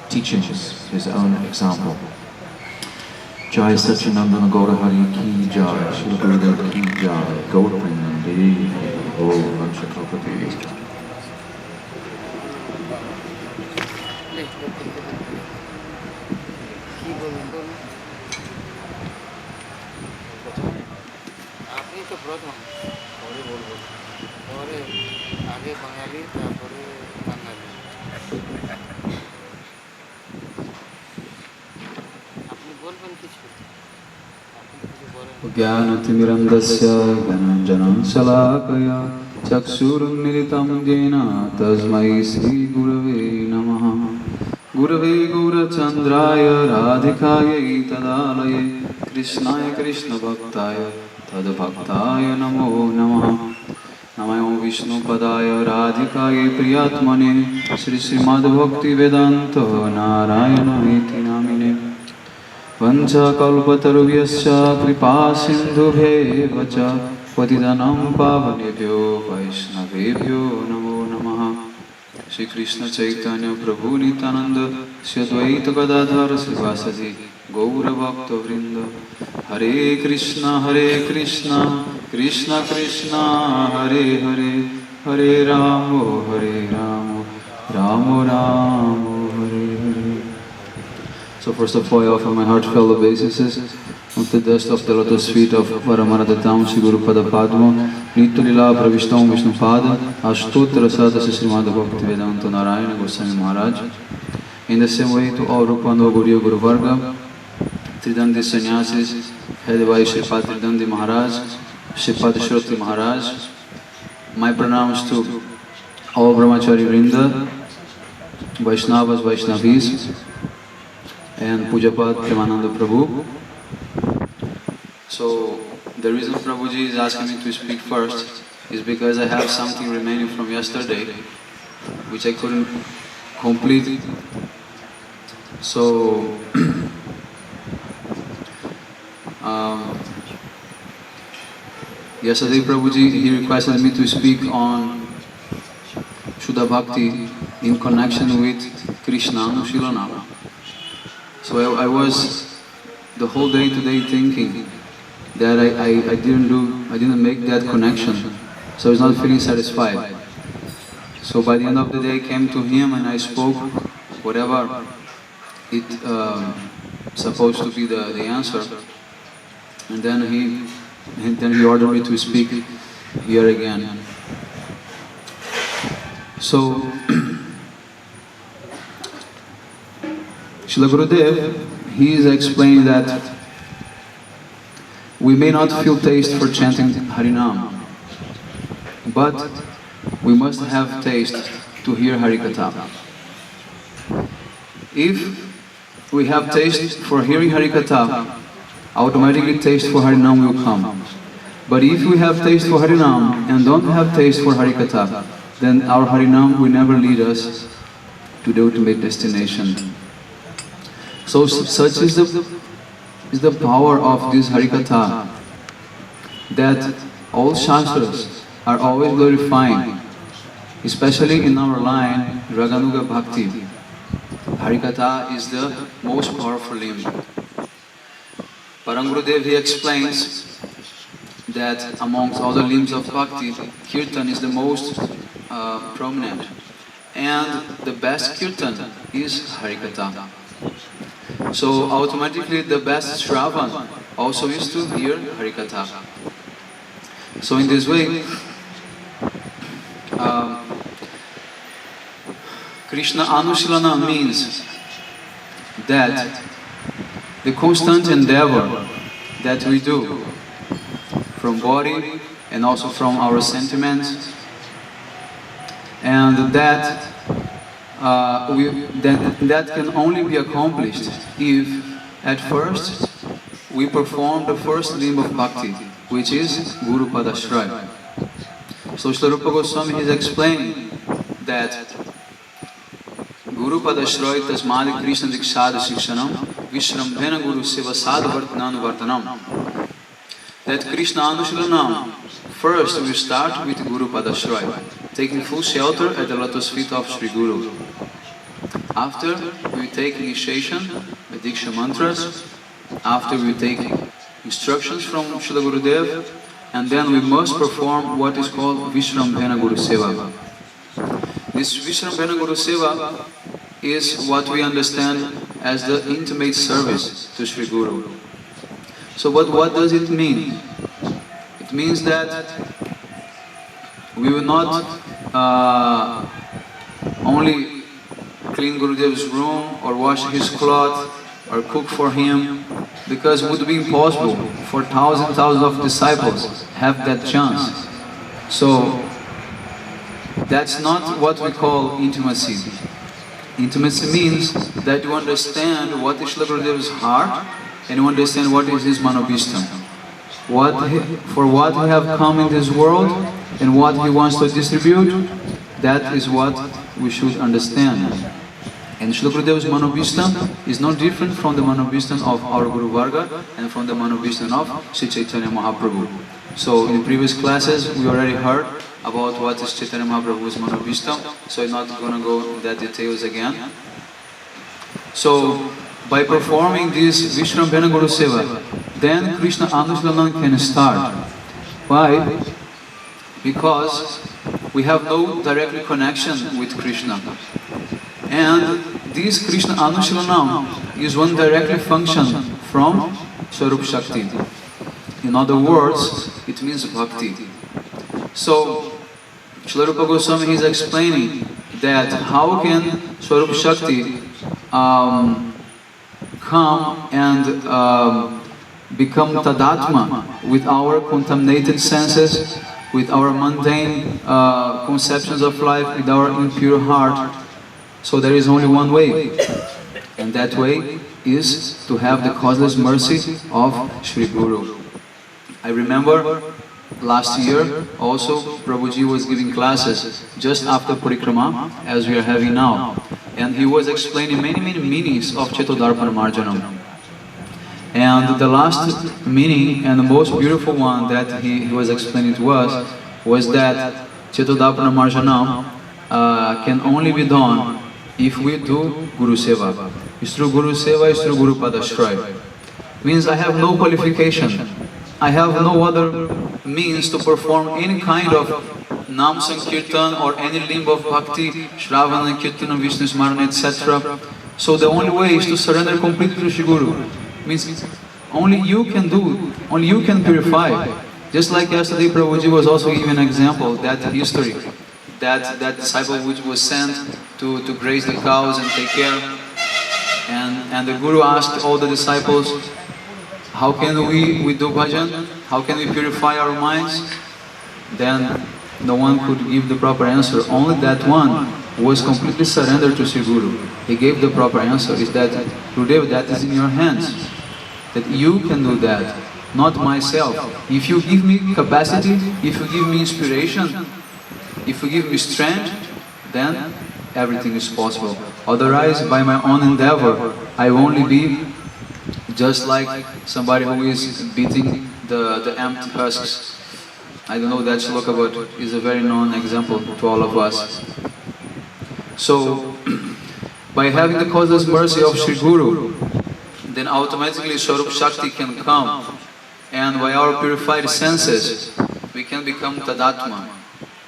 teachings, his own example. Jai Sachinandana Gaura Hari Ki Jai, Shri Gurudev Ki Jai, Gaura Pranandi, Om Vanchakalpati. ज्ञानतिमिरन्दस्य ज्ञानाञ्जनं शलाकया चक्षुरुन्मिलितं येन तस्मै श्रीगुरवे नमः। गुरवे गौरचन्द्राय राधिकायै तदालये कृष्णाय कृष्णभक्ताय तद्भक्ताय नमो नमः। नमो विष्णुपदाय राधिकायै प्रियात्मने श्री श्रीमद्भक्तिवेदान्त नारायणेति नामिने। वंशकल्पतरुभ्यश्च कृपा सिन्धुभ्येव च पतितानां पावनेभ्यो वैष्णवेभ्यो नमो नमः। श्री कृष्ण चैतन्य प्रभु नित्यानंद श्री अद्वैत गदाधर श्रीवासदि गौरभक्तवृंद। हरे कृष्ण कृष्ण कृष्ण हरे हरे, हरे Ram Ram Ram Hare Hare. So first of all, I offer my heartfelt obeisances of the dust of the lotus feet of Paramaradatam Sri Guru Pada Padma, Nitya Lila Pravishtam Vishnu Pada, Ashtottara Sadhya Srimad Bhaktivedanta Narayana Goswami Maharaj. In the same way to all Rupanda Guru Guru Varga, Tridandi Sannyasis, headed by Shripad Tridandi Maharaj, Shripad Shroti Maharaj. My pranams to all Brahmachari Vrinda, Vaishnavas, Vaishnavis, and Pujapad Premananda Prabhu. So the reason Prabhuji is asking me to speak first is because I have something remaining from yesterday which I couldn't complete. So yesterday Prabhuji, he requested me to speak on Shuddha Bhakti in connection with Krishna Anushila Nama. So I was the whole day today thinking that I didn't make that connection, so I was not feeling satisfied. So by the end of the day I came to him and I spoke whatever it supposed to be the answer, and then he ordered me to speak here again. So Srila Gurudev, he is explaining that we may not feel taste for chanting Harinam, but we must have taste to hear Harikatha. If we have taste for hearing Harikatha, automatically taste for Harinam will come. But if we have taste for Harinam and don't have taste for Harikatha, then our Harinam will never lead us to the ultimate destination. So such is the power of this Harikatha, that all Shastras are always glorifying, especially in our line, Raganuga Bhakti. Harikatha is the most powerful limb. Param Gurudev, he explains that amongst all the limbs of bhakti, kirtan is the most prominent. And the best kirtan is Harikatha. So automatically the best Shravan also is to hear Harikatha. So in this way, Krishna Anushilana means that the constant endeavor that we do from body and also from our sentiments, and that can only be accomplished if at first we perform the first limb of bhakti, which is Guru Padashraya. So Srila Rupa Goswami is explaining that Guru Padashraya tasmadi Krishna dikshada shikshanam vishrambhena Guru seva sadvartananu vartanam. That Krishna Anushilanam, first we start with Guru Padashraya, taking full shelter at the lotus feet of Sri Guru. After we take initiation, the Diksha mantras, after we take instructions from Srila Gurudev, and then we must perform what is called Vishrambhena Guru Seva. This Vishrambhena Guru Seva is what we understand as the intimate service to Sri Guru. So what does it mean? It means that we will not only clean Gurudev's room or wash his cloth or cook for him, because it would be impossible for thousands of disciples have that chance. So that's not what we call intimacy. Intimacy means that you understand what is Srila Gurudev's heart and you understand what is his manobhishtam. For what he have come in this world and what he wants to distribute, that is what we should understand. And Srila Gurudev's manobhishtam is no different from the manobhishtam of our Guru Varga and from the manobhishtam of Sri Chaitanya Mahaprabhu. So in previous classes we already heard about what is Chaitanya Mahaprabhu's manobhishtam, so I'm not going to go into that details again. So by performing this Vishrambhena Guru Seva, then Krishna Anushilana can start. Why? Because we have no direct connection with Krishna. And this Krishna Anushilanam is one directly function from Swarup Shakti. In other words, it means bhakti. So, Srila Rupa Goswami is explaining that how can Swarup Shakti come and become tadatma with our contaminated senses, with our mundane conceptions of life, with our impure heart. So there is only one way, and that way is to have the causeless mercy of Sri Guru. I remember last year also Prabhuji was giving classes just after Parikrama, as we are having now, and he was explaining many meanings of Chetodarpana Marjanam. And the last meaning and the most beautiful one that he was explaining to us was that Chetodarpana Marjanam can only be done if we do Guru Seva. It's through Guru Seva, it's through Guru Padashraya. Means I have no qualification. I have no other means to perform any kind of Nam Sankirtan or any limb of Bhakti, Shravana, Kirtana, Vishnu Smarana, etc. So the only way is to surrender completely to Shri Guru. Means only you can do, only you can purify. Just like yesterday Prabhuji was also giving an example, that history. That disciple which was sent to graze the cows and take care. And the Guru asked all the disciples, how can we do bhajan? How can we purify our minds? Then no one could give the proper answer. Only that one was completely surrendered to Sri Guru. He gave the proper answer, is that, Gurudev, that is in your hands. That you can do that, not myself. If you give me capacity, if you give me inspiration, if you give me strength, then everything is possible. Otherwise, by my own endeavor, I will only be just like somebody who is beating the empty husks. I don't know that shloka, but is a very known example to all of us. So, by having the causeless mercy of Sri Guru, then automatically Swarup Shakti can come and by our purified senses, we can become Tadatma,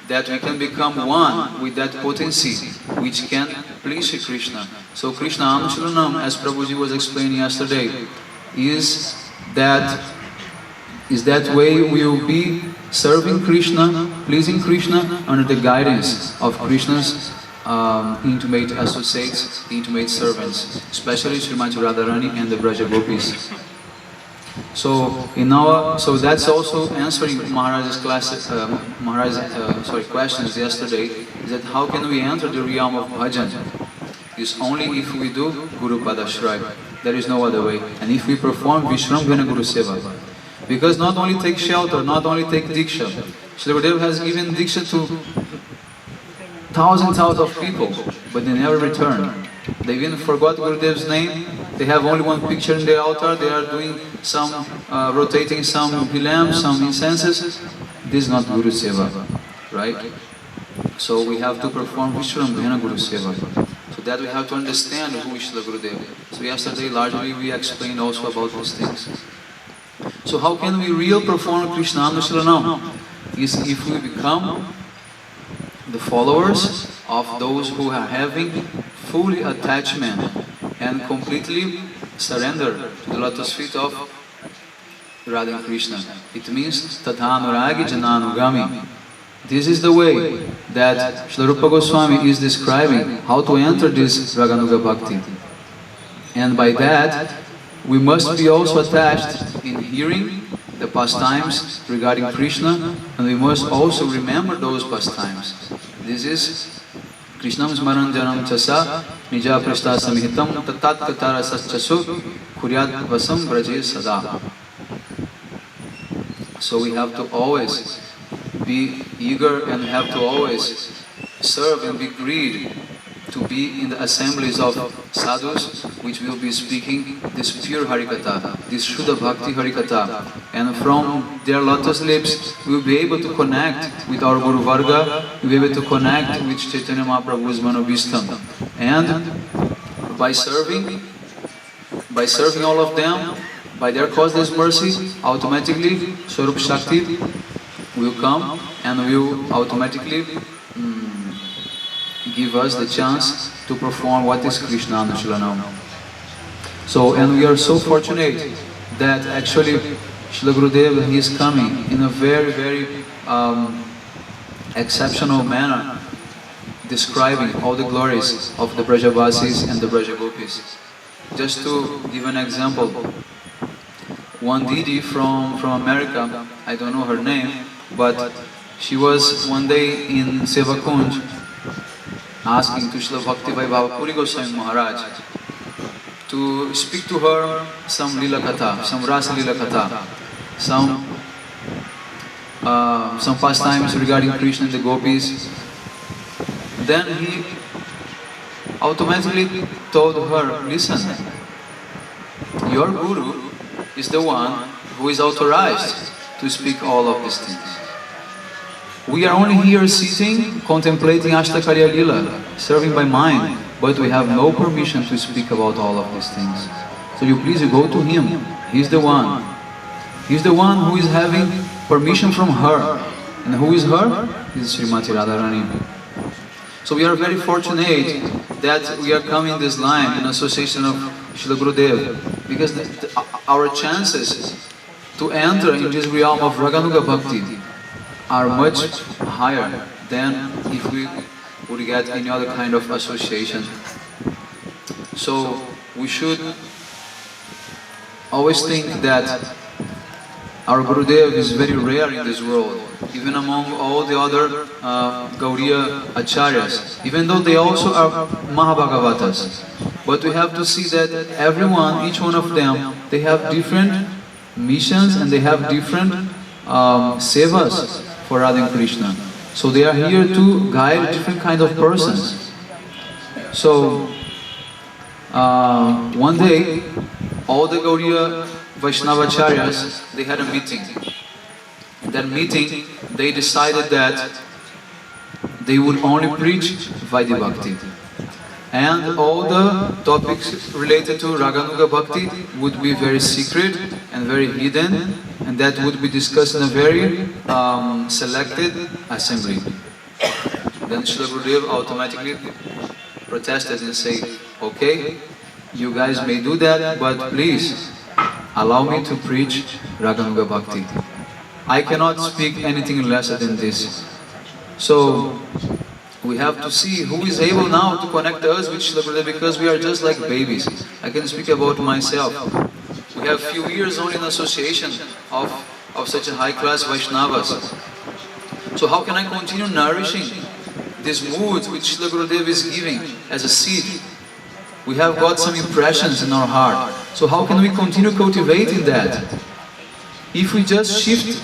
that we can become one with that potency which can please Shri Krishna. So Krishna Anushlanam, as Prabhuji was explaining yesterday, is that way we will be serving Krishna, pleasing Krishna under the guidance of Krishna's intimate associates, intimate servants, especially Srimati Radharani and the Braja Gopis. So that's also answering Maharaj's questions yesterday. Is that how can we enter the realm of bhajan? It's only if we do Guru Padashray. There is no other way. And if we perform Vishram Ghana Guru Seva. Because not only take shelter, not only take Diksha. Srila Gurudev has given Diksha to thousands of people, but they never return. They even forgot Gurudev's name. They have only one picture in the altar. They are doing some, rotating some lamps, some incenses. This is not Guru Seva, right? So we have to perform Vishram Ghana Guru Seva. So that we have to understand who is Srila Gurudev. So yesterday largely we explained also about those things. So how can we really perform Krishna Anushlanam? Is if we become the followers of those who are having fully attachment and completely surrender to the lotus feet of Radha and Krishna. It means Tadhanuragi Jananugami. This is the way that Srila Rupa Goswami is describing how to enter this Raganuga Bhakti. And by that, we must be also attached in hearing the pastimes regarding Krishna, and we must also remember those pastimes. This is Krishnam Smaranjanam Chasa Nija Prashta Samihitam Tatat Katara Satchasu Kuryat Vasam Braje Sada. So we have to always be eager and have to always serve and be greedy to be in the assemblies of sadhus which will be speaking this pure Harikatha, this Shuddha Bhakti Harikatha. And from their lotus lips, we will be able to connect with our Guru Varga, we will be able to connect with Chaitanya Mahaprabhu's Manobhistam. And by serving all of them, by their causeless mercy, automatically Swarup Shakti will come and will automatically give us the chance to perform what is Krishna Anushlanam. So, and we are so fortunate that actually Srila Gurudev, he is coming in a very, very exceptional manner, describing all the glories of the Brajavasis and the Braja Gopis. Just to give an example, one Didi from America, I don't know her name, but she was one day in Seva Kunj asking to Srila Bhakti Vaibhava Puri Goswami Maharaj to speak to her some Lila Katha, some Rasa Lila Katha, some pastimes regarding Krishna and the Gopis. Then he automatically told her, listen, your Guru is the one who is authorized to speak all of these things. We are only here sitting, contemplating Ashtakarya Lila, serving by mind, but we have no permission to speak about all of these things. So you please go to him. He's the one. He's the one who is having permission from her. And who is her? Is Srimati Radharani. So we are very fortunate that we are coming this line in association of Srila Gurudev, because our chances to enter in this realm of Raganuga Bhakti are much higher than if we would get any other kind of association. So we should always think that our Gurudev is very rare in this world, even among all the other Gauriya Acharyas, even though they also are Mahabhagavatas. But we have to see that everyone, each one of them, they have different missions and they have different sevas for Radha and Krishna. So they are here to guide different kind of persons. So one day, all the Gauriya Vaishnavacharyas, they had a meeting. In that meeting, they decided that they would only preach Vaidya Bhakti. And all the topics related to Raganuga Bhakti would be very secret and very hidden, and that would be discussed in a very selected assembly. Then Srila Gurudev automatically protested and said, okay, you guys may do that, but please allow me to preach Raganuga Bhakti. I cannot speak anything lesser than this. So we have to see who is able now to connect us with Srila Gurudev, because we are just like babies. I can speak about myself. We have few years only in association of such a high-class Vaishnavas. So how can I continue nourishing this mood which Srila Gurudev is giving as a seed? We have got some impressions in our heart. So how can we continue cultivating that? If we just shift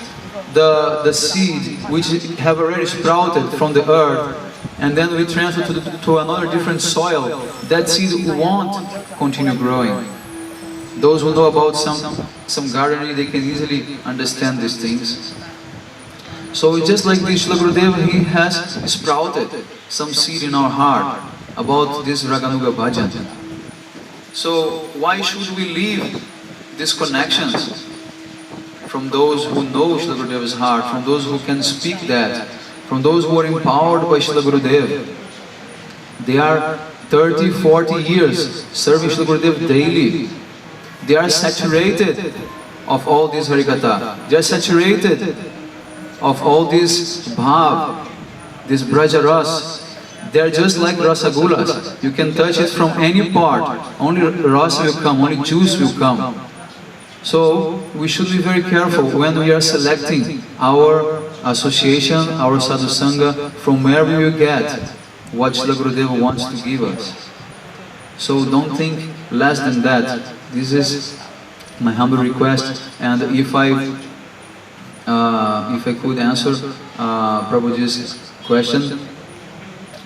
the seed which have already sprouted from the earth, and then we transfer to another different soil, that seed won't continue growing. Those who know about some gardening, they can easily understand these things. So just like this, Srila Gurudev, he has sprouted some seed in our heart about this Raganuga Bhajan. So why should we leave these connections from those who know Srila Gurudev's heart, from those who can speak that, from those who are empowered by Srila Gurudev? They are 30, 40 years serving Srila Gurudev daily. They are saturated of all this Harikatha. They are saturated of all this Bhav, this Brajaras. They are just like Rasagulas. You can touch it from any part. Only Rasa will come, only juice will come. So we should be very careful when we are selecting our association, our sadhu sangha, from where we will get what Srila Gurudev wants to give us. So don't think less than that. This is my humble request, and if I could answer Prabhuji's question,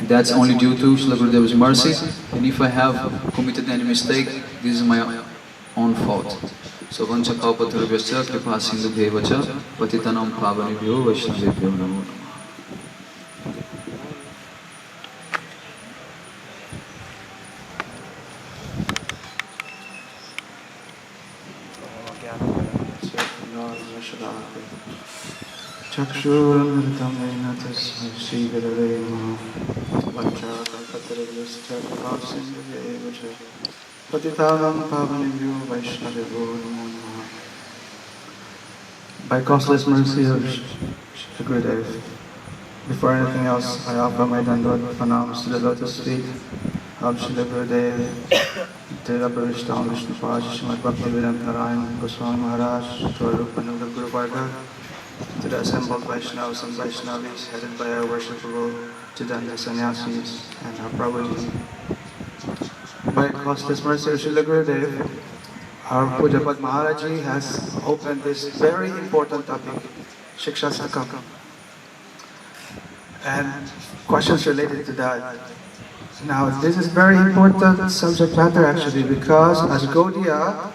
that's only due to Srila Gurudev's mercy, and if I have committed any mistake, this is my own fault. So vancha kalpatarubhyascha kripa sindhubhyeva cha patitanam pavanebhyo vaishnavebhyo namo namah. Chakshuramitam ena tasmai Shri Gurave Namaha Vancha kalpatarubhyascha kripa sindhubhyeva cha patitanam pavanebhyo vaishnavebhyo namo namah. By causeless mercy of Shri Gurudev, before anything else, I offer my Dandavata pranams to the lotus feet of Shri Gurudev, to the Pravishtam Vishnupad, Srimad Bhaktivedanta Narayan Goswami Maharaj, to our Rupanuga Guru Varga, to the assembled Vaishnavas and Vaishnavis headed by our worshipful Chittanda Sannyasis and our Prabhuji. By causeless mercy of Srila Gurudev, our Pujapad Maharaji has opened this very important topic, Shikshastakam, and questions related to that. Now, this is very important subject matter actually, because as Gaudiya,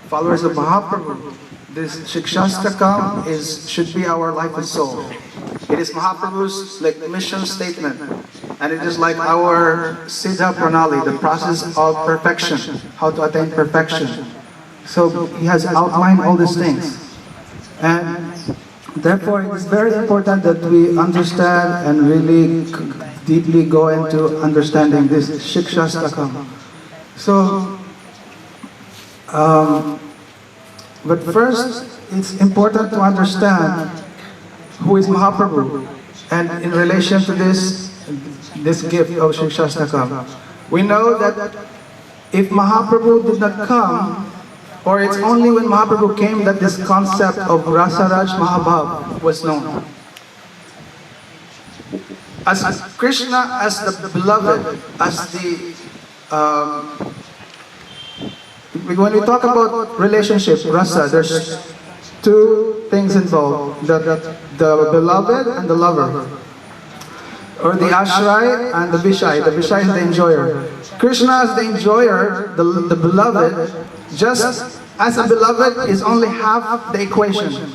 followers of Mahaprabhu, this Shikshastakam should be our life and soul. It is Mahaprabhu's mission statement, and it is like our Siddha Pranali, the process of perfection, how to attain perfection. So he has outlined all these things, and therefore it is very important that we understand and really deeply go into understanding this Shikshastakam. So, but first, it's important to understand who is Mahaprabhu, and in relation to this gift of Shikshastakam. We know that if Mahaprabhu did not come, or it's only when Mahaprabhu came that this concept of Rasaraj Mahabhav was known. As Krishna, as the beloved, as the when we talk about relationship, rasa, there's two things involved, the beloved and the lover, or the ashray and the vishai. The vishai is the enjoyer. Krishna is the enjoyer, the beloved, just as a beloved is only half the equation.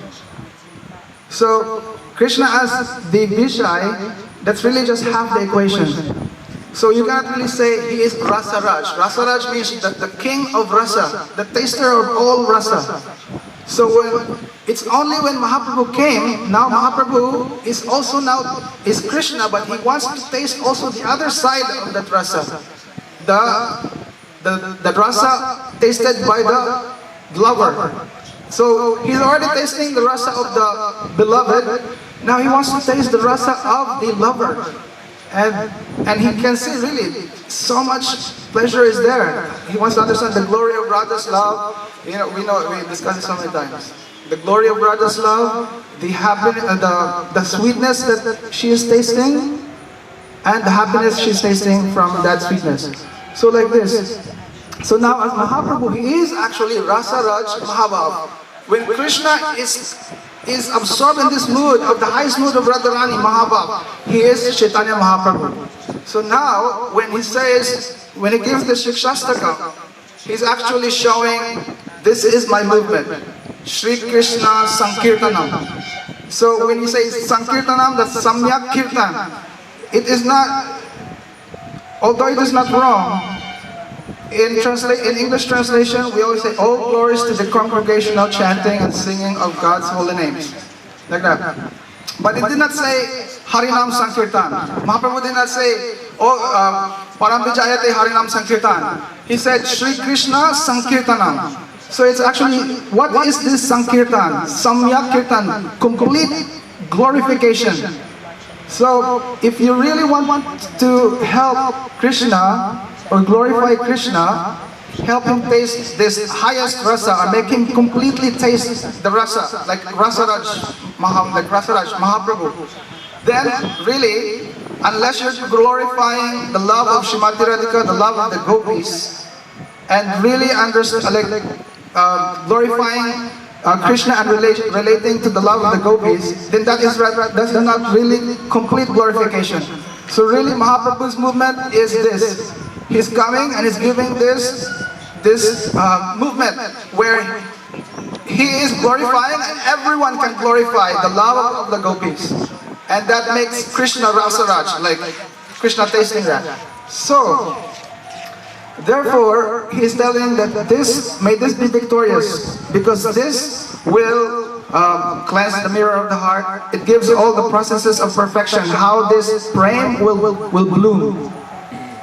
So Krishna as the vishai, that's really just half the equation. So you cannot really say he is Rasa Raj. Rasa Raj means the king of rasa, the taster of all rasa. So it's only when Mahaprabhu came, now Mahaprabhu is also is Krishna, but he wants to taste also the other side of that rasa. The rasa tasted by the lover. So he's already tasting the rasa of the beloved. Now he wants to taste the rasa of the lover. And he can see really so much pleasure is there. He wants to understand the glory of Radha's love. We discussed it so many times. The glory of Radha's love, the happiness, the sweetness that she is tasting, and the happiness she's tasting from that sweetness. So like this. So now as Mahaprabhu, he is actually Rasa Raj Mahabhav. When Krishna is absorbed in this mood of the highest mood of Radharani Mahabhav, he is Chaitanya Mahaprabhu. So now when he gives the Shikshastaka, he's actually showing this is my movement. Shri Krishna Sankirtanam. So when he says Sankirtanam, that's Samyak Kirtan. It is not, although it is not wrong, in English translation, we always say, all glories to the congregational chanting and singing of God's holy names. Like that. But it did not say Harinam Sankirtan. Mahaprabhu did not say, Param Vijayate Harinam Sankirtan. He said, Shri Krishna Sankirtanam. So it's actually, what is this Sankirtan? Samyak Kirtan, complete glorification. So if you really want to help Krishna, or glorify Krishna, help him taste this highest rasa, or make him completely taste the rasa, like Rasa Raj Mahaprabhu. Then really, unless you're glorifying the love of Srimati Radhika, the love of the gopis, and really glorifying Krishna and relating to the love of the gopis, then that's not really complete glorification. So really Mahaprabhu's movement is this. He's coming and he's giving this movement where he is glorifying and everyone can glorify the love of the gopis. And that makes Krishna Rasa Raj, like Krishna tasting that. So, therefore, he is telling that may this be victorious, because this will cleanse the mirror of the heart. It gives all the processes of perfection, how this prem will bloom.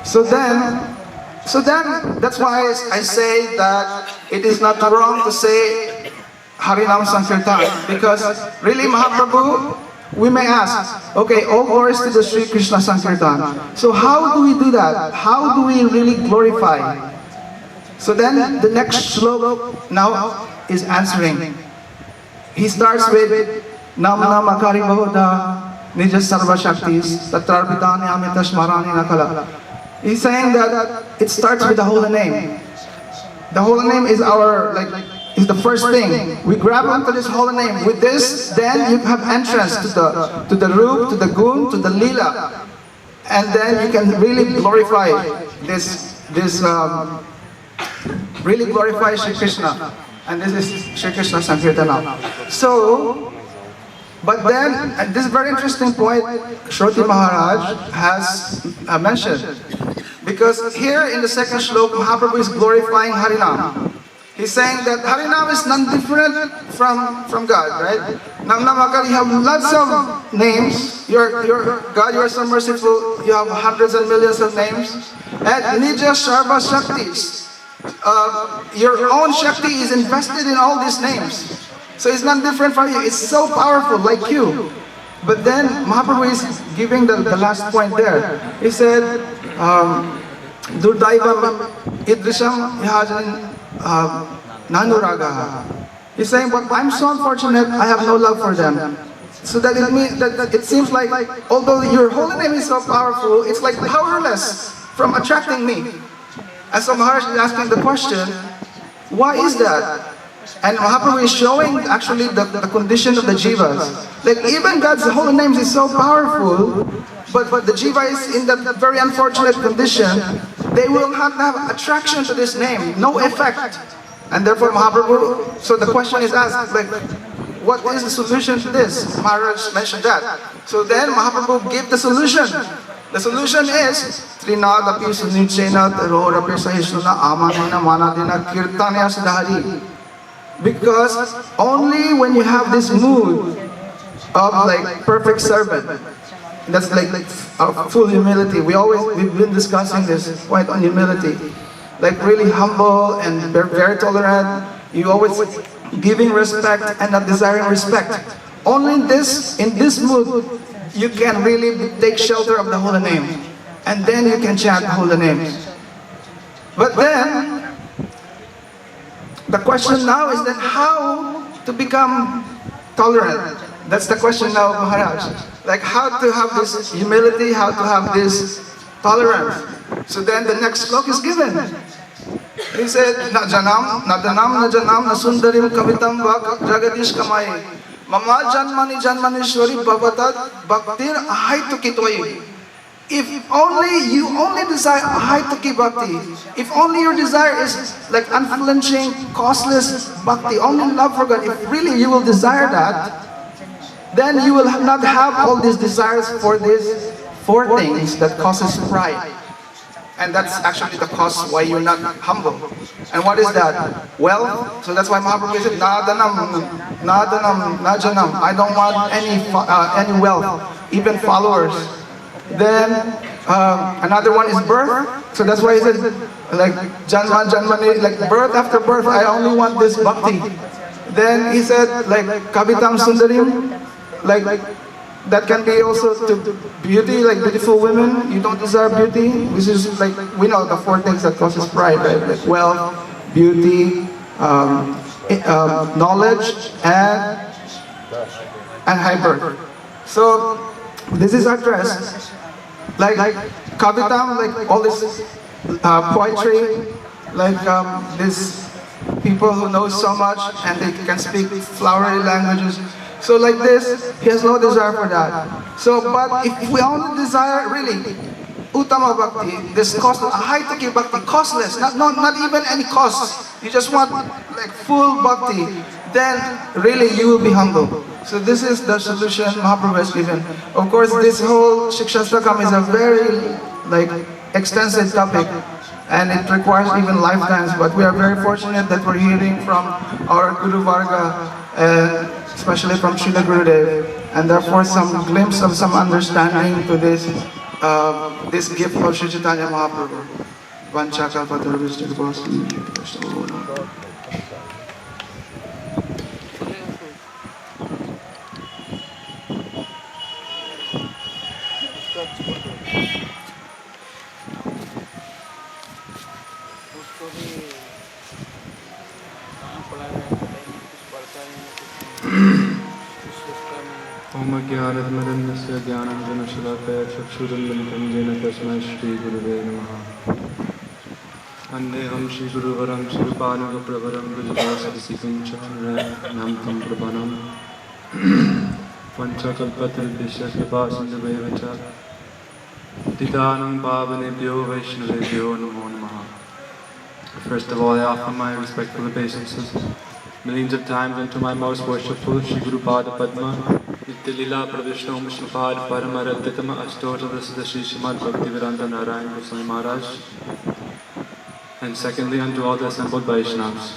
So then, that's why I say that it is not wrong to say Harinam Sankirtan, because really Mahaprabhu, we may ask, okay, all glories to the Sri Krishna Sankirtan. So how do we do that? How do we really glorify? So then the next shloka now is answering. He starts with Nam Nam Akari Bahoda Nijas Sarva Shaktis Tatrarbitani Amita Smarani Nakala. He's saying that it starts with the holy name. The holy name is is the first thing. We grab onto this holy name. With this, then you have entrance to the Roop, to the Gun, to the Lila. And then you can really glorify really glorify Shri Krishna. And this is Shri Krishna Sankirtana. So, but then, and this is a very interesting point Shroti Maharaj has mentioned. Because here in the second shloka, Mahaprabhu is glorifying Harinam. He's saying that Harinam is non-different from God, right? Nam Namakar, you have lots of names. God, you are so merciful. You have hundreds and millions of names. And Nija Sarva Shaktis. Your own Shakti is invested in all these names. So it's not different from you. It's so powerful, like you. But then Mahaprabhu is giving the last point there. He said, Durdaivam Idrisham Yahajan Nanuraga. He's saying, but I'm so unfortunate, I have no love for them. So that it means that it seems like although your holy name is so powerful, it's like powerless from attracting me. And so Maharaj is asking the question, why is that? And Mahaprabhu is showing actually the condition of the jivas. Like even God's holy names is so powerful, but the jiva is in that very unfortunate condition, they will not have attraction to this name, no effect. And therefore Mahaprabhu, so the question is asked, like, what is the solution to this? Maharaj mentioned that. So then Mahaprabhu gave the solution. The solution is Trinadapi Sunichena Terora Pesahishuna Amanina Manadina Kirtanya Sudhari. Because only when you have this mood of like perfect servant, that's like full humility. We've been discussing this point on humility. Like really humble and very tolerant. You always giving respect and not desiring respect. Only in this mood, you can really take shelter of the holy name. And then you can chant the holy names. But then, the question now is then how to become tolerant. That's the question now, Maharaj. Like how to have this humility, how to have this tolerance. So then the next slok is given. He said, Na janam, na danam, na janam, na sundarim kavitam vak jagadish kamai. Mama janmani janmanishwari bhavatat bhaktir ahaitu kitwai. If only you desire ahaitu bhakti, if only your desire is like unflinching, costless bhakti, only love for God, if really you will desire that, then you will not have all these desires for these four things that causes pride. And that's actually the cause why you're not humble. And what is that? Wealth. So that's why Mahaprabhu said, Nadanam, Najanam. I don't want any wealth, even followers. Then another one is birth. So that's why he said, like Janmani, like birth after birth, I only want this bhakti. Then he said, like Kavitam Sundarim, like that can be also to beauty, like beautiful women. You don't desire beauty, which is like, we know the four things that causes pride, right? Like wealth, beauty, knowledge, and high birth. So this is addressed like Kavitam, like all this poetry, like these people who know so much and they can speak flowery languages. So like this, he has no desire for that. So, but if we only desire really Uttama Bhakti, this costless, Ahaitaki Bhakti, costless, not even any cost, you just want like full Bhakti, then really you will be humble. So this is the solution Mahaprabhu has given. Of course, this whole Shikshastakam is a very like extensive topic, and it requires even lifetimes, but we are very fortunate that we're hearing from our Guru Varga, especially from Srila Gurudev, and therefore some glimpse of some understanding to this this gift of Sri Chaitanya Mahaprabhu. Vanchakalpatarvishnu Krishna. ओम ज्ञानमदन्यस्य ज्ञानाञ्जनशलाकया चक्षुरुन्मिलितं येन तस्मै श्रीगुरुवे नमः। अन्देहं श्रीगुरुवरं श्रीपानुगप्रवरं गुरुदासरसिकुञ्चानुरयं तं प्रपन्नं पञ्चकल्पतरुभ्यश्च कृपासिन्धुभ्येव च पतितानां पावनेभ्यो वैष्णवेभ्यो नमो नमः। First of all, I offer my respectful obeisances millions of times unto my most worshipful Shri Guru Pada Padma, Nitya Lila Pravishnu Vishnupad Paramaraditama Astotala Shri Srimad Bhaktivedanta Narayan Goswami Maharaj, and secondly unto all the assembled Vaishnavas.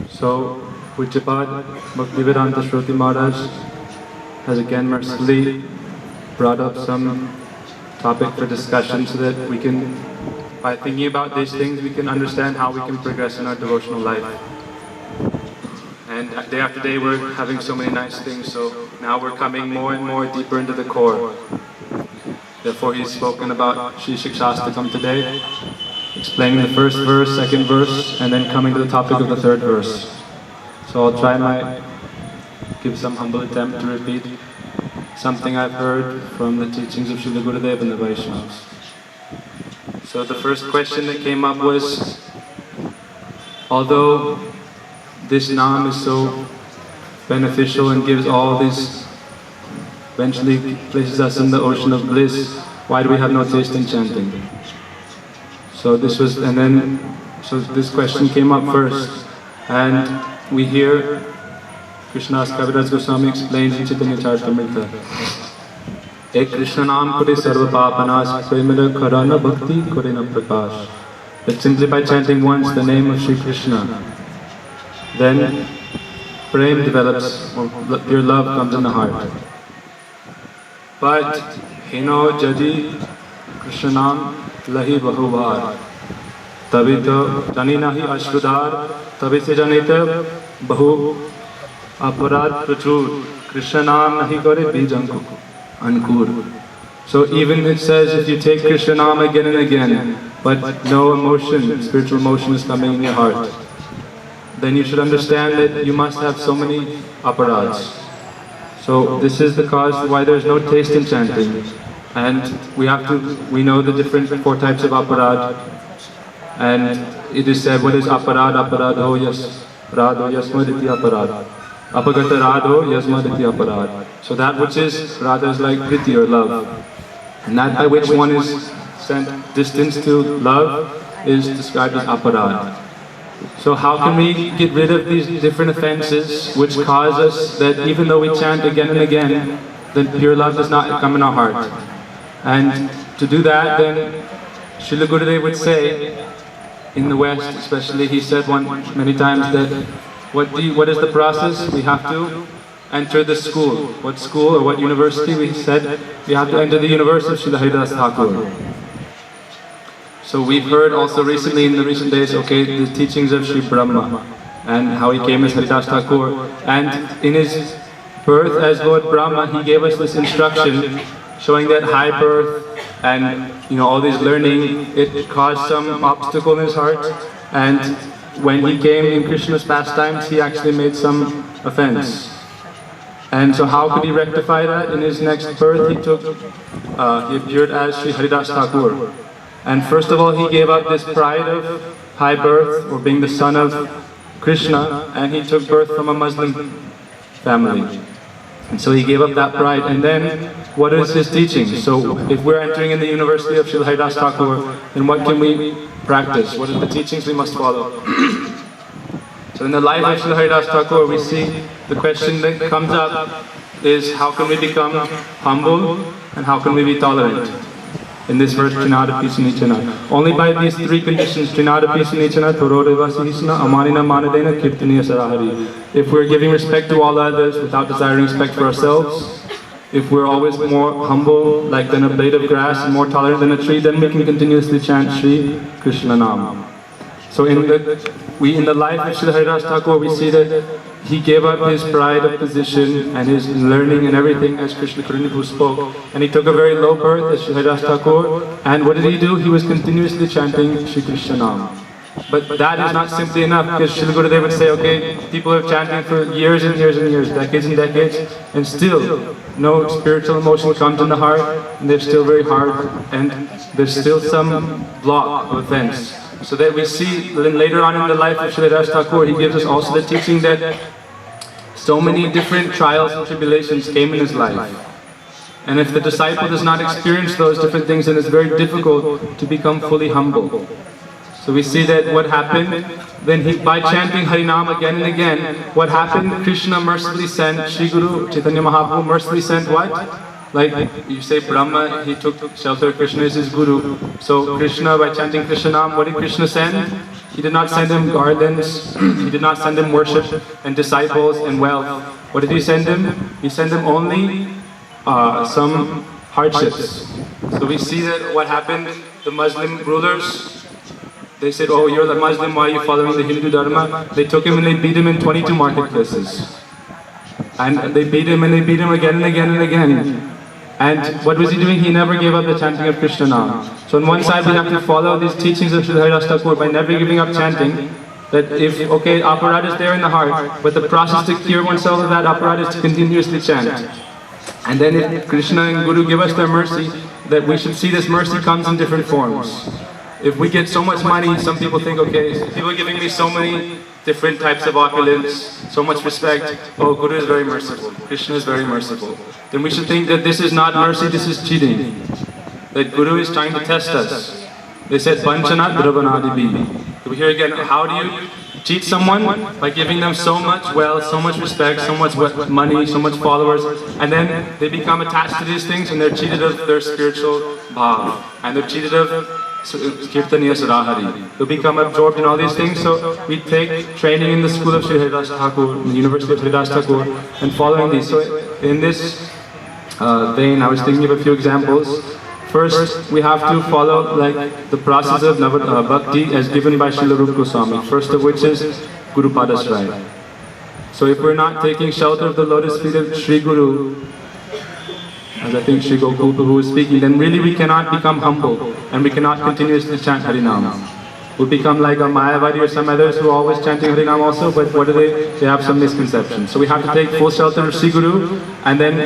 So, Pujyapad Bhaktivedanta Shroti Maharaj has again mercifully brought up some topic for discussion so that we can, by thinking about these things, we can understand how we can progress in our devotional life. And day after day we're having so many nice things, so now we're coming more and more deeper into the core. Therefore he's spoken about Shri Shikshastakam today, explaining the first verse, second verse, and then coming to the topic of the third verse. So I'll try give some humble attempt to repeat something I've heard from the teachings of Srila Gurudev and the Vaishnavas. So the first question that came up was, although this Naam is so beneficial and gives all these, eventually places us in the ocean of bliss, why do we have no taste in chanting? So this question came up first, and we hear Krishnadas Kaviraj Goswami explains in Chaitanya Charitamrita Ek Krishna naam kore sarva papanas, premara karana bhakti kore na prakash. That simply by chanting once the name of Shri Krishna, then prem develops, or pure love comes in the heart. But, jadi Krishna naam lahi bahubar, tabi to jani nahi ashrudhar, tabi se janita bahu aparad prachur, Krishna naam nahi kore bijanku ankur. So even it says if you take Krishna naam again and again, but no emotion, spiritual emotion is coming in your heart, then you should understand that you must have so many aparads. So this is the cause why there is no taste in chanting. And we know the different 4 types of aparad. And it is said, what is aparad? Aparadho yas radho yasmaditi aparad. Apagata radho yasmaditi aparad. So that which is radha is like priti or love. And that by which one is sent distance to love is described as aparad. So how can we get rid of these different offenses which cause us that even though we chant again and again, then pure love does not come in our heart? And to do that, then Srila Gurudev would say, in the West especially, he said many times that what is the process? We have to enter the school. What school or what university? We said we have to enter the University of Srila Haridas Thakur. So we've heard also recently in the recent days, the teachings of Sri Brahma and how he came as Haridas Thakur. And in his birth as Lord Brahma, he gave us this instruction showing that high birth and all this learning, it caused some obstacle in his heart. And when he came in Krishna's pastimes, he actually made some offense. And so how could he rectify that? In his next birth, he appeared as Sri Haridas Thakur. And first of all, he gave up this pride of high birth, or being the son of Krishna, and he took birth from a Muslim family. And so he gave up that pride. And then, what is his teaching? So if we're entering in the University of Srila Haridas Thakur, then what can we practice? What are the teachings we must follow? So in the life of Srila Haridas Thakur, we see the question that comes up is how can we become humble and how can we be tolerant? In this verse, Trinadapi Sunichana. Only by these 3 conditions, Trinadapi Sunichana, Thorodeva Sihisana, Amanina Manadena, Kirtaniya Sarahari. If we're giving respect to all others without desiring respect for ourselves, if we're always more humble like than a blade of grass and more tolerant than a tree, then we can continuously chant Shri Krishna Nam. So in the life of Srila Haridas Thakur, we see that he gave up his pride of position and his learning and everything, as Krishna Karunipur spoke, and he took a very low birth as Srila Haridas Thakur. And what did he do? He was continuously chanting Shri Krishna Nam. But that is not simply enough, because Srila Gurudev would say, people are chanting for years and years and years, decades and decades, and still no spiritual emotion comes in the heart, and they're still very hard, and there's still some block of offense. So that we see later on in the life of Srila Haridas Thakur, he gives us also the teaching that so many different trials and tribulations came in his life. And if the disciple does not experience those different things, then it's very difficult to become fully humble. So we see that what happened, then by chanting Harinam again and again, what happened? Krishna mercifully sent, Shri Guru Chaitanya Mahaprabhu mercifully sent what? Like you say Brahma, he took shelter, Krishna is his Guru. So Krishna, by chanting Krishna Nam, what did Krishna send? He did not send him gardens, he did not send him worship and disciples and wealth. What did he send him? He sent him only some hardships. So we see that what happened, the Muslim rulers, they said, oh, you're the Muslim, why are you following the Hindu Dharma? They took him and they beat him in 22 marketplaces. And they beat him and they beat him again and again and again. And what was he doing? He never gave up the chanting of Krishna Nam. So on one side we have to follow these teachings of Srila Haridas Thakur by never giving up chanting. That if, aparad is there in the heart, but the process to cure oneself of that aparad is to continuously chant. And then if Krishna and Guru give us their mercy, that we should see this mercy comes in different forms. If we get so much money, some people think, people are giving me so many different types of opulence, so much respect, oh, Guru is very merciful, Krishna is very merciful. Then we should think that this is not mercy, this is cheating. That Guru is trying to test us. They said, Panchanat Dravanadibi. We hear again, how do you Cheat someone by giving them so much wealth, so much respect, so much money, so much followers, and then they become attached to these things and they're cheated of their spiritual bhav, and they're cheated of Kirtaniya Surahari. They'll become absorbed in all these things. So we take training in the school of Sri Haridas Thakur, in the University of Haridas Thakur, and following these. So in this vein, I was thinking of a few examples. First, we have to follow like the process of bhakti as given by Srila Rupa Goswami. First of which is Guru Padashraya. So if we're not taking shelter of the lotus feet of Sri Guru, as I think Sri Gokul who was speaking, then really we cannot become humble and we cannot continuously chant Harinam. We'll become like a Mayavadi or some others who are always chanting Harinam also, but what do they? They have some misconceptions. So we have to take full shelter of Sri Guru, and then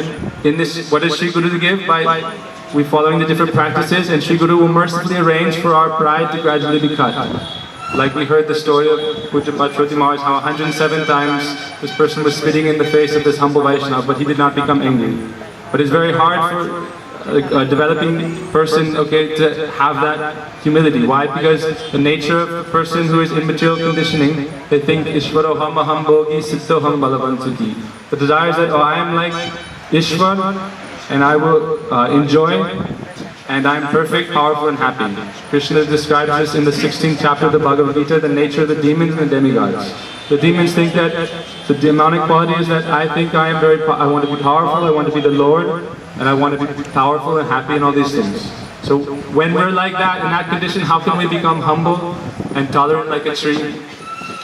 in this, what does Sri Guru give? By we following the different practices, and Sri Guru will mercifully arrange for our pride to gradually be cut. Like we heard the story of Pujyapat Shruti Maharaj, how 107 times this person was spitting in the face of this humble Vaishnava, but he did not become angry. But it's very hard for a developing person, to have that humility. Why? Because the nature of the person who is in material conditioning, they think Ishvaroham aham bhogi sittoham balavansuki. The desire is that, I am like Ishvar and I will enjoy and I am perfect, powerful and happy. Krishna describes this in the 16th chapter of the Bhagavad Gita, the nature of the demons and the demigods. The demons think that the demonic quality is that I think I want to be powerful, I want to be the Lord, and I want to be powerful and happy and all these things. So when we're like that, in that condition, how can we become humble and tolerant like a tree?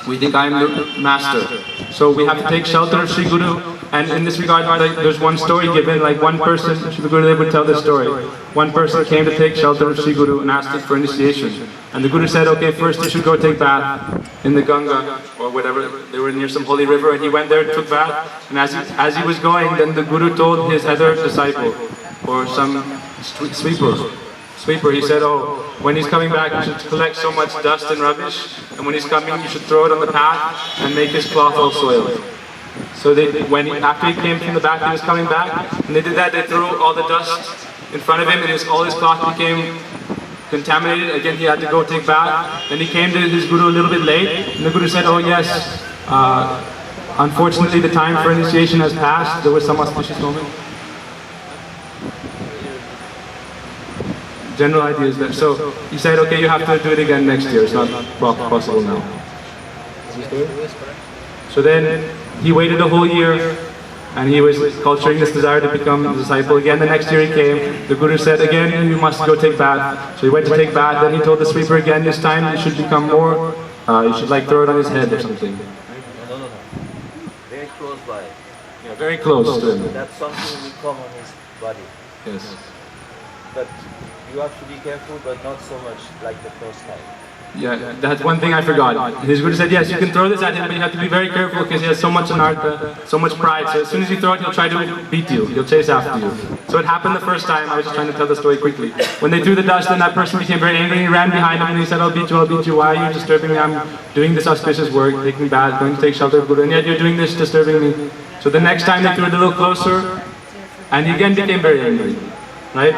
We think I am the master. So we have to take shelter of Sri Guru. And in this regard, there's one story given, like one person, Sri Gurudev would tell this story. One person came to take shelter of Sri Guru and asked him for initiation. And the Guru said, okay, first you should go take bath in the Ganga, or whatever, they were near some holy river, and he went there and took bath. And as he was going, then the Guru told his other disciple, or some sweeper, he said, when he's coming back, you should collect so much dust and rubbish, and when he's coming, you should throw it on the path and make his cloth all soiled. So after he came from the back, he was coming back, and they did that. They threw all the dust in front of him, and all his cloth became contaminated. Again, he had to go take bath. Then he came to his Guru a little bit late, and the Guru said, yes, unfortunately the time for initiation has passed. There was some auspicious moment. General idea is that. So he said, okay, you have to do it again next year. It's not possible now. So then he waited a whole year, and he was culturing this desire to become a disciple. Again, the next year he came. The Guru said, again, you must go take bath. So he went to take bath. Then he told the sweeper again, this time you should become more, you should throw it on his head or something. No. Very close by. Yeah, very close to him. That's something will come on his body. Yes. But you have to be careful, but not so much like the first time. Yeah, that's one thing I forgot. His Guru said, yes, you can throw this at him, but you have to be very careful because he has so much anartha, so much pride. So as soon as you throw it, he'll try to beat you. He'll chase after you. So it happened the first time. I was just trying to tell the story quickly. When they threw the dust, then that person became very angry. He ran behind him and he said, I'll beat you. Why are you disturbing me? I'm doing this auspicious work, taking bath, going to take shelter of Guru, and yet you're doing this, disturbing me. So the next time they threw it a little closer, and he again became very angry. Right?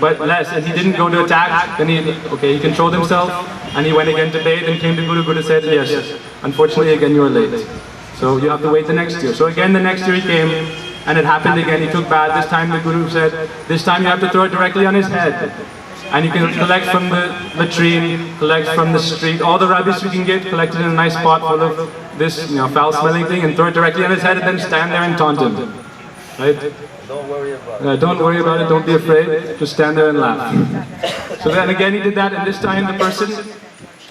But less, and he didn't go to attack. Then he controlled himself, and he went again to bathe and came to Guru. Guru said, yes, unfortunately again you are late. So you have to wait the next year. So again the next year he came, and it happened again. He took bath. This time the Guru said, this time you have to throw it directly on his head. And you can collect from the latrine, collect from the street, all the rubbish you can get, collect it in a nice pot full of this foul-smelling thing, and throw it directly on his head, and then stand there and taunt him. Right? Don't worry about it. Don't worry about it, don't be afraid, just stand there and laugh. So then again he did that, and this time the person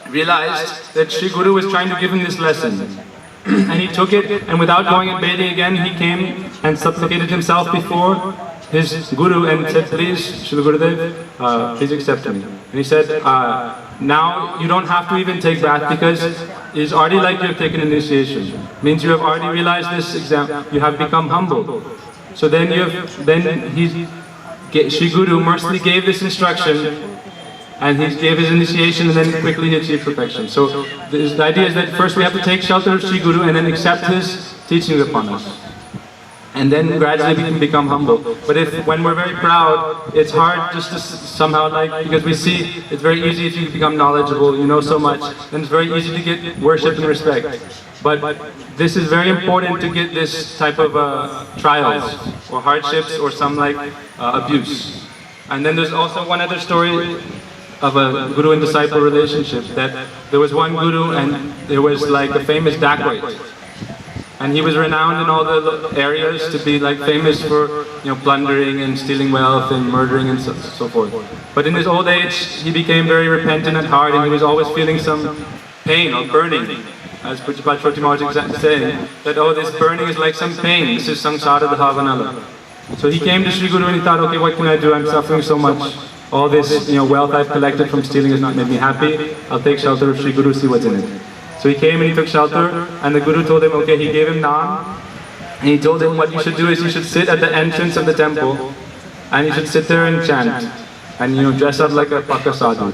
realized that Sri Guru was trying to give him this lesson. And he took it, and without going and bathing again, he came and supplicated himself before his Guru and said, please, Sri Gurudev, please accept me. And he said, now you don't have to even take bath because it's already like you have taken initiation. Means you have already realized this exam, you have become humble. So then Sri Guru mercifully gave this instruction, and he gave his initiation, and then quickly he achieved perfection. So the idea is that first we have to take shelter of Sri Guru and then accept his teachings upon us. and then gradually we can become humble. But when we're very proud, it's hard just to somehow because we see it's very easy if you become knowledgeable, you know so much, then it's very easy to get worship and respect. But this is very important to get this type of trials or hardships or some abuse. And then there's also one other story of a guru and disciple relationship, that there was one guru and there was a famous dacoit. And he was renowned in all the areas to be famous for plundering and stealing wealth and murdering and so forth. But in his old age, he became very repentant at heart, and he was always feeling some pain or burning. As Pujyapat Choti Maharaj is saying, that this burning is like some pain, this is samsara dhavanala. So he came to Sri Guru and he thought, okay, what can I do? I'm suffering so much. All this wealth I've collected from stealing has not made me happy. I'll take shelter of Sri Guru, see what's in it. So he came and he took shelter, and the Guru told him, okay, he gave him naan, and he told him what you should do is you should sit at the entrance of the temple, and you should sit there and chant, and dress up like a Pakka sadhu.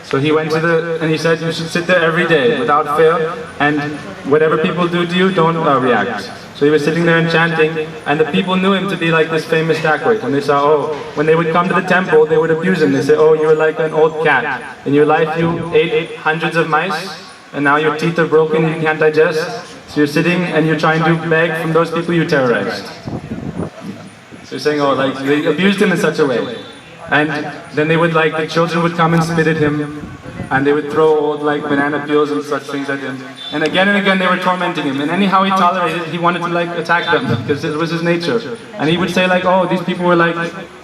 So he went and he said you should sit there every day without fail, and whatever people do to you, don't react. So he was sitting there and chanting, and the people knew him to be like this famous dacoit. And they saw, when they would come to the temple, they would abuse him. They say, you were like an old cat. In your life you ate hundreds of mice, and now your teeth are broken, you can't digest. So you're sitting and you're trying to beg from those people you terrorized. So you're saying, they abused him in such a way. And then they would the children would come and spit at him, and they would throw old banana peels and such things at him. And again they were tormenting him. And anyhow he tolerated, he wanted to attack them, because it was his nature. And he would say these people were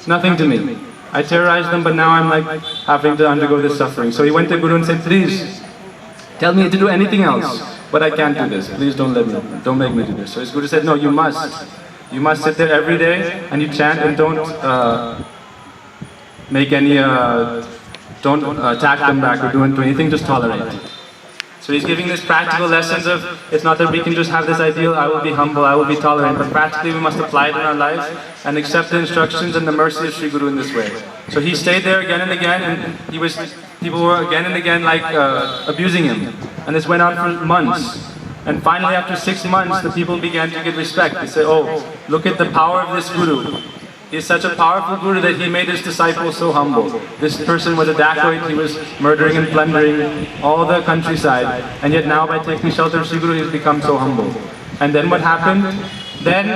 nothing to me. I terrorized them, but now I'm having to undergo this suffering. So he went to Guru and said, please, tell me to do anything else, but I can't do this. Please don't make me do this. So his Guru said, no, you must. You must sit there every day and you chant, and don't make any, don't attack them back or do anything, just tolerate. So he's giving this practical lessons of, it's not that we can just have this ideal, I will be humble, I will be tolerant, but practically we must apply it in our lives and accept the instructions and the mercy of Sri Guru in this way. So he stayed there again and again, and people were again and again abusing him. And this went on for months. And finally, after 6 months, the people began to get respect. They say, look at the power of this Guru. He is such a powerful Guru that he made his disciples so humble. This person was a dacoit, he was murdering and plundering all the countryside, and yet now by taking shelter of Sri Guru, he has become so humble. And then what happened? Then,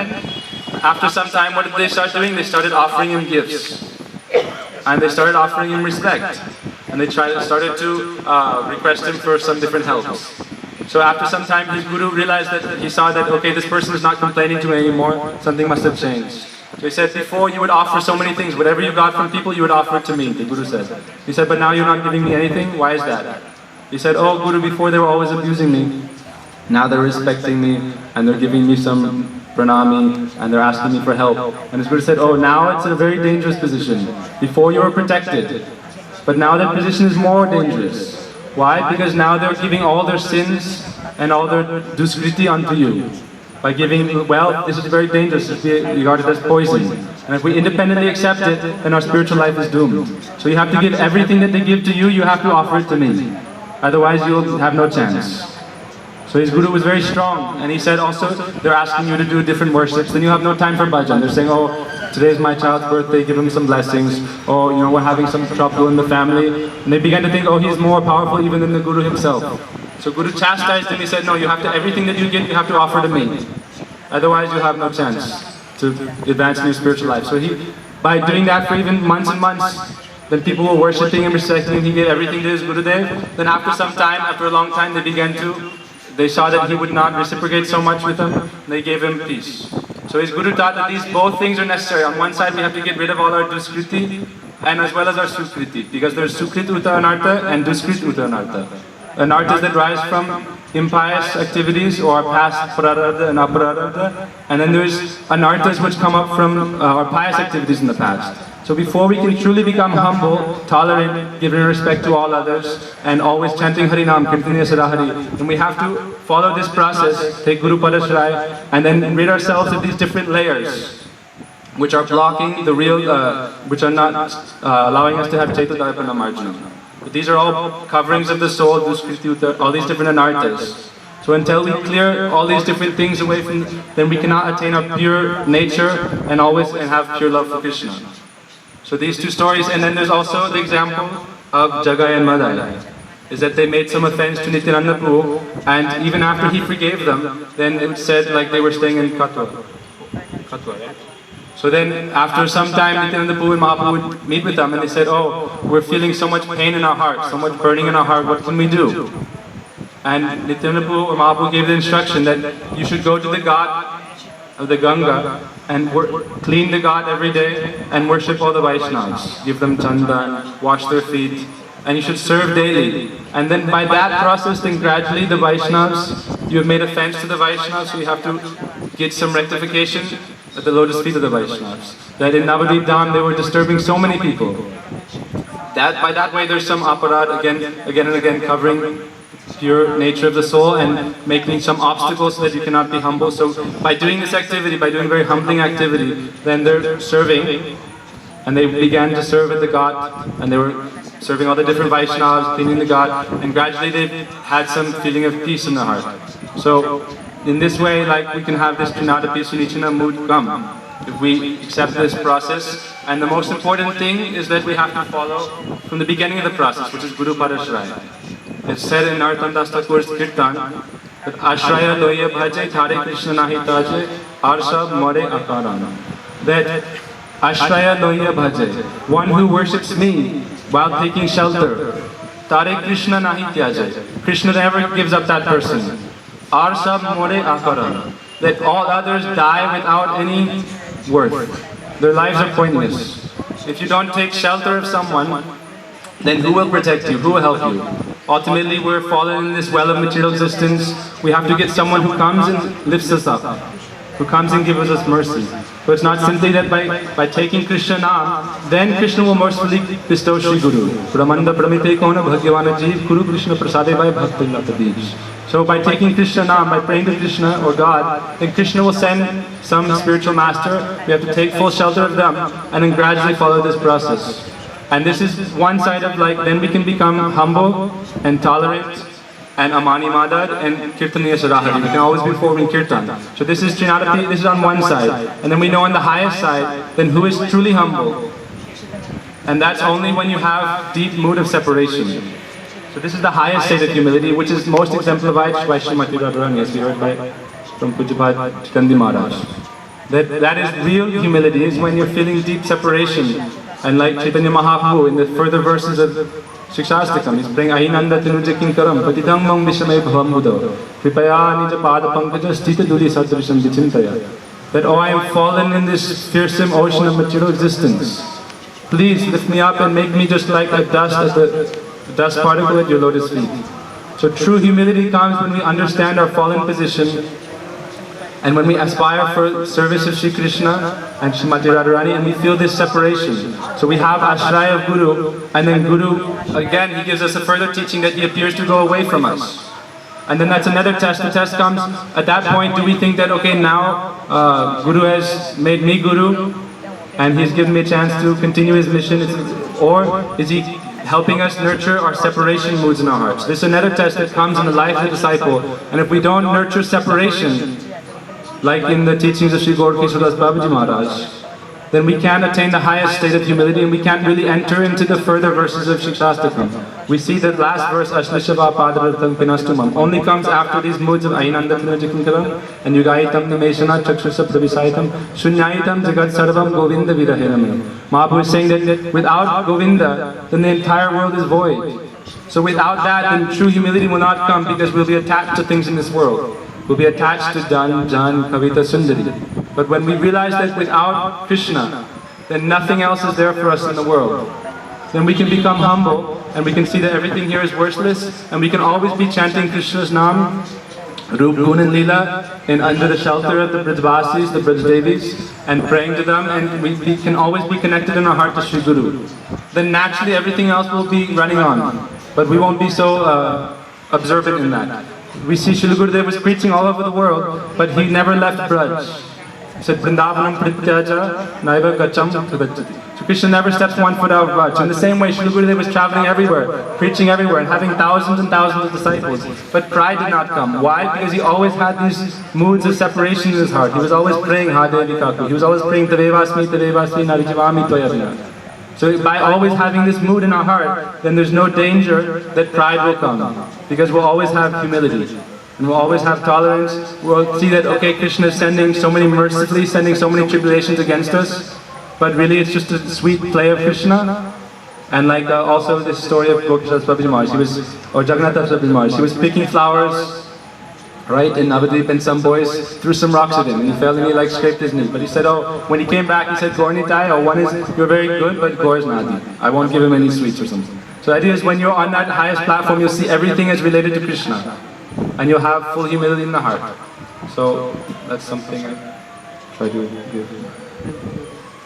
after some time, what did they start doing? They started offering him gifts. And they started offering him respect. And they started to request him for some different helps. So after some time, his Guru realized that he saw that, okay, this person is not complaining to me anymore, something must have changed. So he said, before you would offer so many things, whatever you got from people, you would offer it to me, the Guru said. He said, but now you're not giving me anything, why is that? He said, Guru, before they were always abusing me, now they're respecting me, and they're giving me some pranami, and they're asking me for help. And his Guru said, now it's a very dangerous position. Before you were protected, but now that position is more dangerous. Why? Because now they're giving all their sins and all their duskriti unto you. By giving wealth, this is very dangerous, it's regarded as poison. And if we independently accept it, then our spiritual life is doomed. So you have to give everything that they give to you, you have to offer it to me. Otherwise you'll have no chance. So his Guru was very strong, and he said also, they're asking you to do different worships, then you have no time for bhajan. They're saying, today is my child's birthday, give him some blessings. We're having some trouble in the family. And they began to think, he's more powerful even than the Guru himself. So Guru chastised him, he said, no, you have to, everything that you get, you have to offer to me. Otherwise you have no chance to advance in your spiritual life. So by doing that for even months and months, then people were worshipping him, respecting him, he gave everything to his Gurudev. Then after some time, after a long time, they saw that he would not reciprocate so much with them, they gave him peace. So his Guru taught that these both things are necessary. On one side we have to get rid of all our duskriti, and as well as our sukriti, because there is sukrit uta anartha and duskrit uta anartha. Anarthas that rise from impious activities or past prarabdha and apararabdha, and then there's anarthas which come up from our pious activities in the past. So before we can truly become humble, tolerant, giving respect to all others, and always chanting Harinam, Kirtaniya Sarahari, then we have to follow this process, take Guru Padashray, and then rid ourselves of these different layers, which are blocking the real, which are not allowing us to have Chaitadharapana Marjana. But these are all coverings of the soul, all these different anarthas. So until we clear all these different things away from, then we cannot attain our pure nature and have pure love for Krishna. So these two stories, and then there's also the example of Jagai and Madai, is that they made some offense to Nityananda Prabhu, and even after he forgave them, then it said like they were staying in Katwa. Right? So then after some time, Nityananda Prabhu and Mahaprabhu would meet with them, and they said, oh, we're feeling so much pain in our heart, so much burning in our heart, what can we do? And Nityananda Prabhu or Mahaprabhu gave the instruction that you should go to the Ghat of the Ganga and clean the Ghat every day and worship all the Vaishnavas. Give them chanda, wash their feet, and you should serve daily. And then by that process, then gradually the Vaishnavas, you have made offense to the Vaishnavas, so you have to get some rectification at the lotus feet of the Vaishnavas. That in Navadvip Dham, they were disturbing so many people. By that way, there's some aparad again and again covering pure nature of the soul and making some obstacles so that you cannot be humble. So by doing this activity, by doing very humbling activity, then they're serving, and they began to serve at the Ghat, and they were serving all the different Vaishnavas, cleaning the Ghat, and gradually they had some feeling of peace in their heart. So in this way, like, we can have this Trinadapi Sunichana mood come, if we accept this process. And the most important thing is that we have to follow from the beginning of the process, which is Guru Parashraya. It's said in Narottam Das Thakur's Kirtan that Ashraya loya bhaje thare Krishna nahi taje arsha more akarana. That Ashraya loya bhaje, one who worships me while taking shelter, tare Krishna nahi tyaje, Krishna never gives up that person. Arsha more akarana. That all others die without any worth. Their lives are pointless. If you don't take shelter of someone, then who will protect you? Who will help you? Ultimately, we're fallen in this well of material existence. We have to get someone who comes and lifts us up, who comes and gives us mercy. So it's not simply that by taking Krishna Naam, then Krishna will mercifully bestow Shri Guru. Brahmanda Pramite Kona Bhagavana Jeev Guru Krishna Prasadai Vai Bhakti Latadij. So by taking Krishna Naam, by praying to Krishna or God, then Krishna will send some spiritual master. We have to take full shelter of them and then gradually follow this process. And this is one side of, like, then we can become humble and tolerant and Amani Madad and Kirtaniya Sarahari. We can always be forming Kirtan. So this is Trinadapi, this is on one side. And then we know on the highest side, then who is truly humble. And that's only when you have deep mood of separation. So this is the highest state of humility, which is most exemplified by Srimati Radharani, as we heard from Pujapad Chikandi Maharaj. That is real humility, is when you're feeling deep separation. And like Chaitanya Mahaprabhu in the further verses of Shikshastakam, he's praying Ahinanda Tinuja Kinkaram, Patidam Mam Vishamay Bhavamudo, Kripaya Nija Pada Pankaja Stita Duli Satrisham Vichintaya. That, oh, I am fallen in this fearsome ocean of material existence. Please lift me up and make me just like a dust particle at your lotus feet. So true humility comes when we understand our fallen position, and when we aspire for service of Shri Krishna and Srimati Radharani, and we feel this separation. So we have Ashraya of Guru, and then Guru, again, he gives us a further teaching that he appears to go away from us. And then that's another test. The test comes, at that point, do we think that, okay, now Guru has made me Guru, and he's given me a chance to continue his mission, or is he helping us nurture our separation moods in our hearts? This is another test that comes in the life of the disciple, and if we don't nurture separation, like in the teachings of Sri Gaur Keshav Babaji Maharaj, then we can't attain the highest state of humility, and we can't really enter into the further verses of Shikshastakam. We see that last verse, Ashlishava Padaratam Pinastumam, only comes after these moods of Ainanda Tinajakinkaram and Yugayitam Nimeshana Chakshusap Pravisaitam Shunyayitam Jagat Sarvam Govinda Virahiram. Mahaprabhu is saying that without Govinda, then the entire world is void. So without that, then true humility will not come, because we'll be attached to things in this world. We'll be attached to Dan, Jan, Kavita, Sundari. But when we realize that without Krishna, then nothing else is there for us in the world, then we can become humble, and we can see that everything here is worthless, and we can always be chanting Krishna's Naam, Rup, Gun and Leela, and under the shelter of the Brajvasis, the Brajdevis, and praying to them, and we can always be connected in our heart to Shri Guru. Then naturally everything else will be running on, but we won't be so observant in that. We see Shri Gurudev was preaching all over the world, but he never left Braj. He said, Vrindavanam prityaja naiva gacham pragachati. So Krishna never steps one foot out of Vraj. In the same way, Srila Gurudev was traveling everywhere, preaching everywhere, and having thousands and thousands of disciples. But pride did not come. Why? Because he always had these moods of separation in his heart. He was always praying Hadevi Kaku. He was always praying Tavevasmi, Tavevasmi, Narijivami, Toyavina. So by always having this mood in our heart, then there's no danger that pride will come. Because we'll always have humility. And we'll always have tolerance. We'll see that, okay, Krishna is sending so many mercifully, sending so many tribulations against us. But really it's just a sweet play of Krishna. And like also this story of Gokishas Babaji Maharaj, or Jagannath Babaji Maharaj, he was picking flowers, right, in Navadvip, and some boys threw some rocks at him, and he fell and he like scraped his knee. But he said, oh, when he came back, he said, Gaur Nitai, oh, one is, you're very good, but Gaur is Nadi. I won't give him any sweets or something. So the idea is when you're on that highest platform, you'll see everything is related to Krishna. And you'll have full humility in the heart. So that's something I try to give.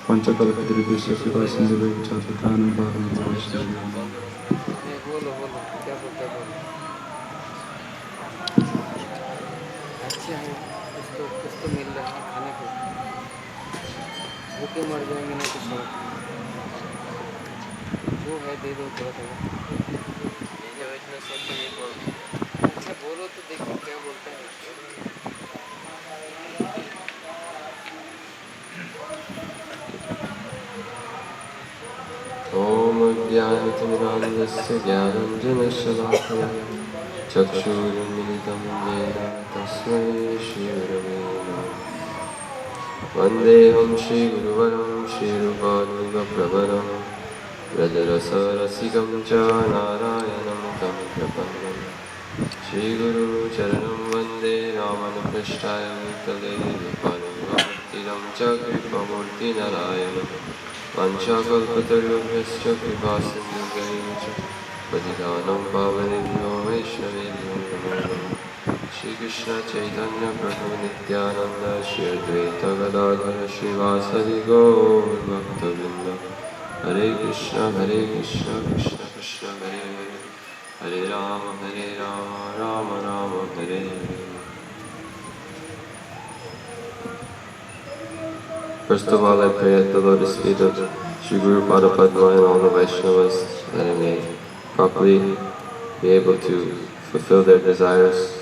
Panchakalpadribhishya Sivasindhava Chapatanam Bhavanam. बोलो बोलो क्या बोलते हो अच्छा है कुछ तो मिल रहा है खाने को भूखे मर जाएंगे ना कुछ और वो है दे दो थोड़ा थोड़ा अच्छा बोलो तो देखो क्या बोलता है Om Jnanatimirandasya Jnananjanashalakaya Chakshurunmilitam Yena Tasmai Shri Gurave Namah Vandeham Shri Guruvaram Shri Rupadviga Prabharam Rajarasarasikam Cha Narayanam Tam Prapannam Shri Guru Charanam Vande Ramanaprishtaya Vitale Vipanam Bhaktiram Cha Kripamurti Narayanam Vanchakalpatarubhyascha kripasindhuvaicha Patitanam pavanebhyo vaishnavebhyo namo namaः Shri Krishna Chaitanya Prabhu Nityananda Shri Advaita Gadadhara Srivasadi Gaur Bhaktavinda Hare Krishna Krishna Krishna Hare Hare Hare Rama Rama Rama Hare Hare. First of all, I pray at the lotus feet of Shri Guru Pada Padma and all the Vaishnavas that I may properly be able to fulfill their desires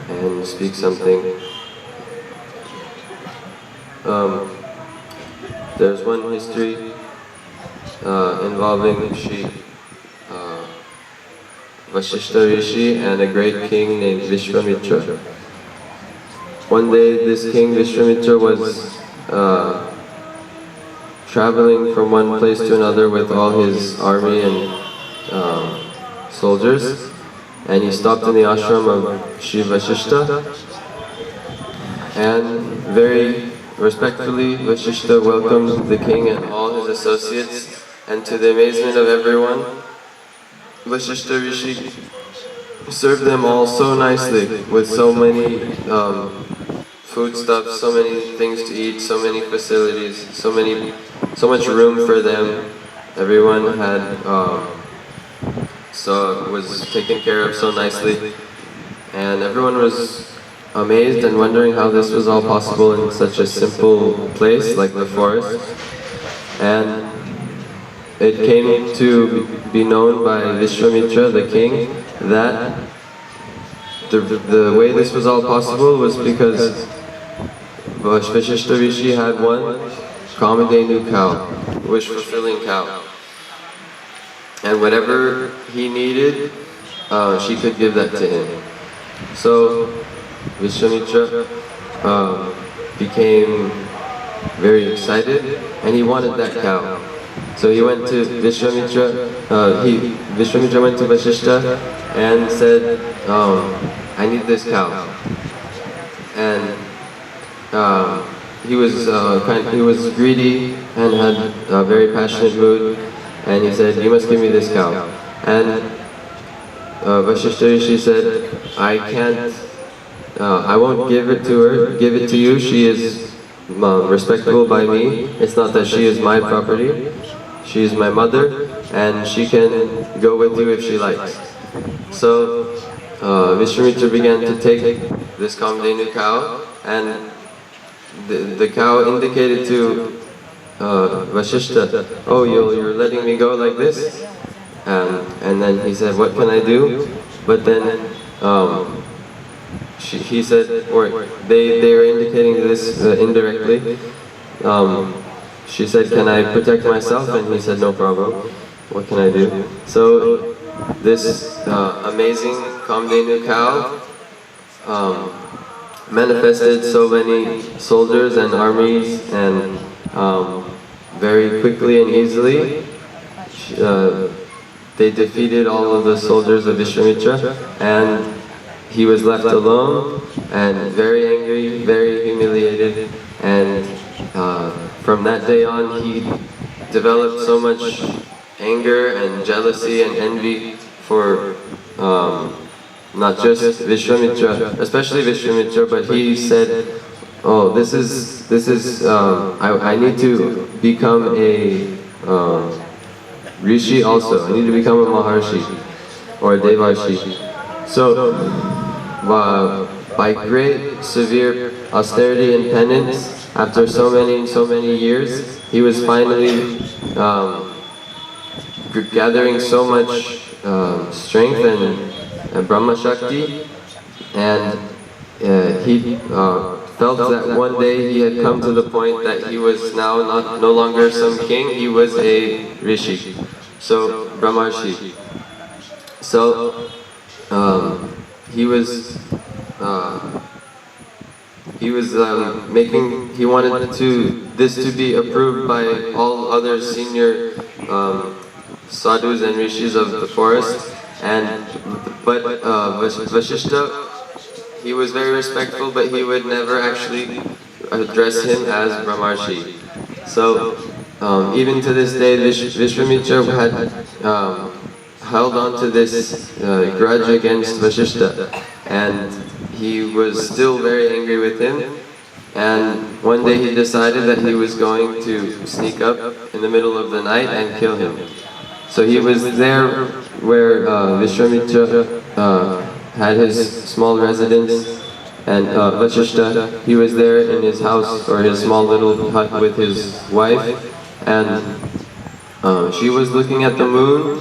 and speak something. There's one history involving Shri Vasishtha Rishi and a great king named Vishwamitra. One day this king Vishwamitra was traveling from one place to another with all his army and soldiers, and he stopped in the ashram of Shri Vasishtha, and very respectfully Vasishtha welcomed the king and all his associates, and to the amazement of everyone, Vasishtha Rishi served them all so nicely with so many foodstuffs, so many things to eat, so many facilities, so much room for them. Everyone had was taken care of so nicely, and everyone was amazed and wondering how this was all possible in such a simple place like the forest. And it came to be known by Vishwamitra, the king, that the way this was all possible was because Vasishtha Rishi had one Kamadhenu cow, wish-fulfilling cow. And whatever he needed, she could give that to him. So Vishwamitra became very excited, and he wanted that cow. So he went to Vishwamitra, Vishwamitra went to Vasishtha and said, I need this cow. And he was greedy and had a very passionate mood, and he said, you must give me this cow. And Vasishtha Rishi said, I won't give it to you, she is respectable by me. It's not that she is my property, she is my mother, and she can go with you if she likes. So Vishwamitra began to take this Kamadhenu cow, and the cow indicated to Vashishta, "Oh, you're letting me go like this?" And then he said, "What can I do?" But then he said, or they were indicating this indirectly. She said, "Can I protect myself?" And he said, "No problem. What can I do?" So this amazing Kamdenu cow manifested so many soldiers and armies, and very quickly and easily they defeated all of the soldiers of Vishwamitra, and he was left alone and very angry, very humiliated, and from that day on he developed so much anger and jealousy and envy for not just Vishwamitra, especially Vishwamitra, but he said, "Oh, this is I need to become a Rishi also. I need to become a Maharshi or a Devarshi." So by great severe austerity and penance, after so many years, he was finally gathering so much strength and Brahma Shakti, and he felt that one day he had come to the point that he was now no longer some king, he was a Rishi, so Brahmarshi. So he wanted this to be approved by all other senior sadhus and rishis of the forest, but Vashishta, he was very respectful, but he would never actually address him as Brahmarshi. So even to this day, Vishwamitra had held on to this grudge against Vashishta, and he was still very angry with him. And one day he decided that he was going to sneak up in the middle of the night and kill him. So he was there where Vishwamitra had his small residence, and Vashishta, he was there in his house or his small little hut with his wife, and she was looking at the moon,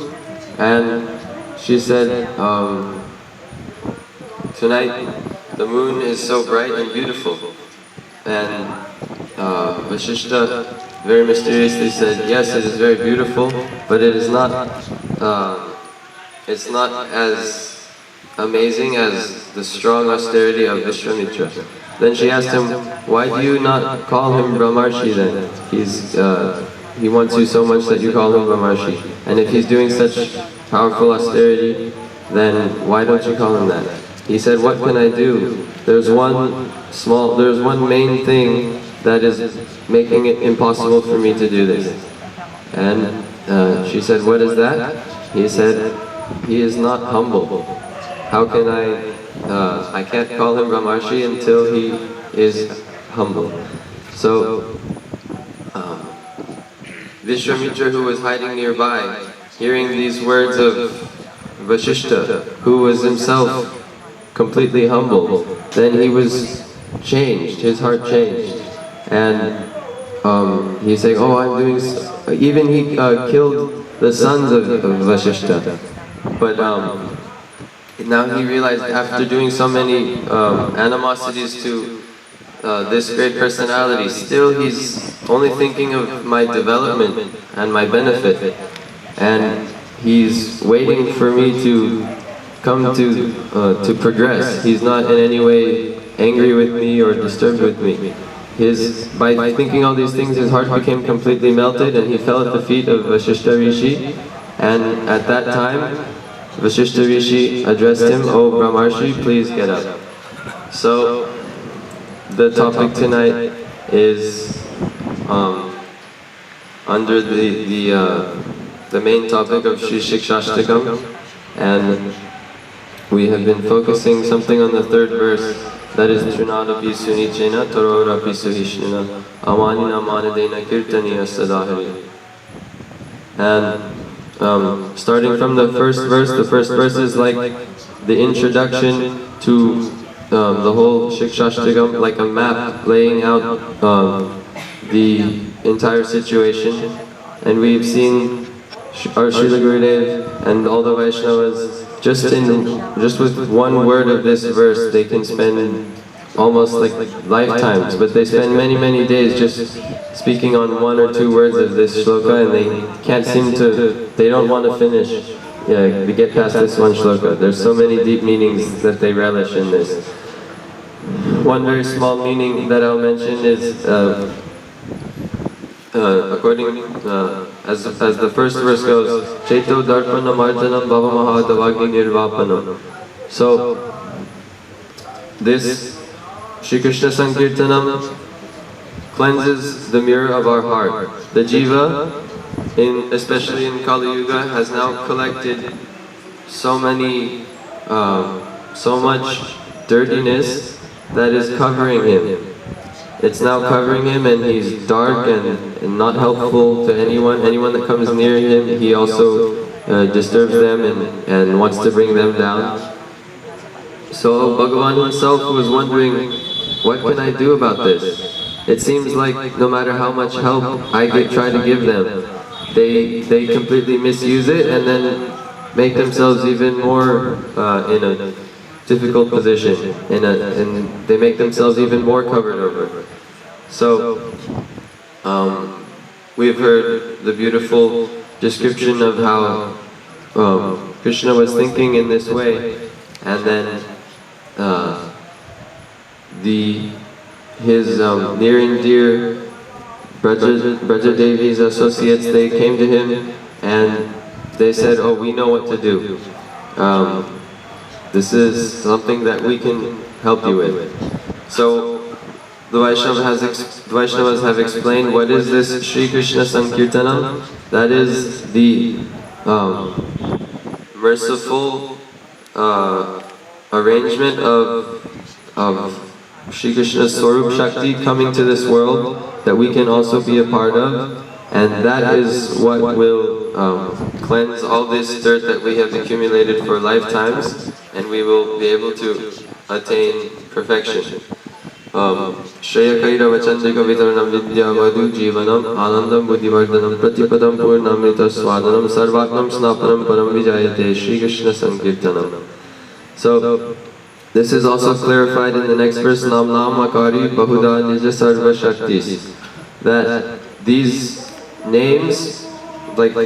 and she said, "Tonight the moon is so bright and beautiful." And Vashishta very mysteriously said, "Yes, it is very beautiful, but it is not, it's not as amazing as the strong austerity of Vishwamitra." Then she asked him, "Why do you not call him Brahmarshi then? He wants you so much that you call him Brahmarshi. And if he's doing such powerful austerity, then why don't you call him that?" He said, "What can I do? There's one main thing that is making it impossible for me to do this." And she said, "What is that?" He said, "He is not humble. How can I can't call him Brahmarshi until he is humble." So Vishwamitra, who was hiding nearby, hearing these words of Vashishta, who was himself completely humble, then he was changed, his heart changed. And he's saying, "Oh, I'm doing..." Even he killed the sons of Vashishta. But now he realized, after doing so many animosities to this great personality, still he's only thinking of my development and my benefit. And he's waiting for me to come to progress. He's not in any way angry with me or disturbed with me. By thinking all these things, his heart became completely melted, and he fell at the feet of Vashishta Rishi. And at that time, Vashishta Rishi addressed him, "Oh Brahmarshi, please get up." So the topic tonight is under the main topic of Shri Shikshashtakam, and we have been focusing something on the third verse, that is Trinadapi Sunichena Tororapi Suhishnina Amanina Manadena Kirtaniya Sadahari. And starting from the first verse is like the introduction to the whole Shikshashtakam like a map laying out the entire situation, and we've seen our Srila Gurudev and all the Vaishnavas just with one word of this verse they can spend almost like lifetimes, but they spend many days just speaking on one or two words of this shloka, and they can't seem to, they don't want to finish, we get past this one shloka. There's so many deep meanings that they relish in this. One very small meaning that I'll mention is as the first verse goes, Chaito Darpana Marjanam Bhava Mahadavagni Nirvapanam. So this Shri Krishna Sankirtanam cleanses the mirror of our heart. The jiva, especially in Kali Yuga, has now collected so much dirtiness that is covering him. It's now covering him, and he's dark and not helpful to anyone. Anyone that comes near him, he also disturbs them and wants to bring them down. So Bhagavan himself was wondering, what can I do about this? It seems like no matter how much help I try to give them, they completely misuse it and then make themselves even more in a difficult position, and they make themselves even more covered over. So we've heard the beautiful description of how Krishna was thinking in this way, and then his near and dear Braja Devi's associates, they came to him and they said, oh, we know what to do. This is something that we can help you with. So the Vaishnavas have explained what is this Shri Krishna Sankirtanam. That is the merciful arrangement of Shri Krishna's Swarup Shakti coming to this world that we can also be a part of, and that is what will cleanse all this dirt that we have accumulated for lifetimes, and we will be able to attain perfection. Shreya Kaira Vachandika Vitaranam Vidya Vadu Jivanam Anandam Buddhivardhanam Pratipadam Purnamrita Swadanam Sarvatnam Snapanam Param Vijayate Shri Krishna Sankirtanam. So this is also clarified in the next verse, Nam Nam Akari Bahuda Nija Sarva Shaktis, that these names, like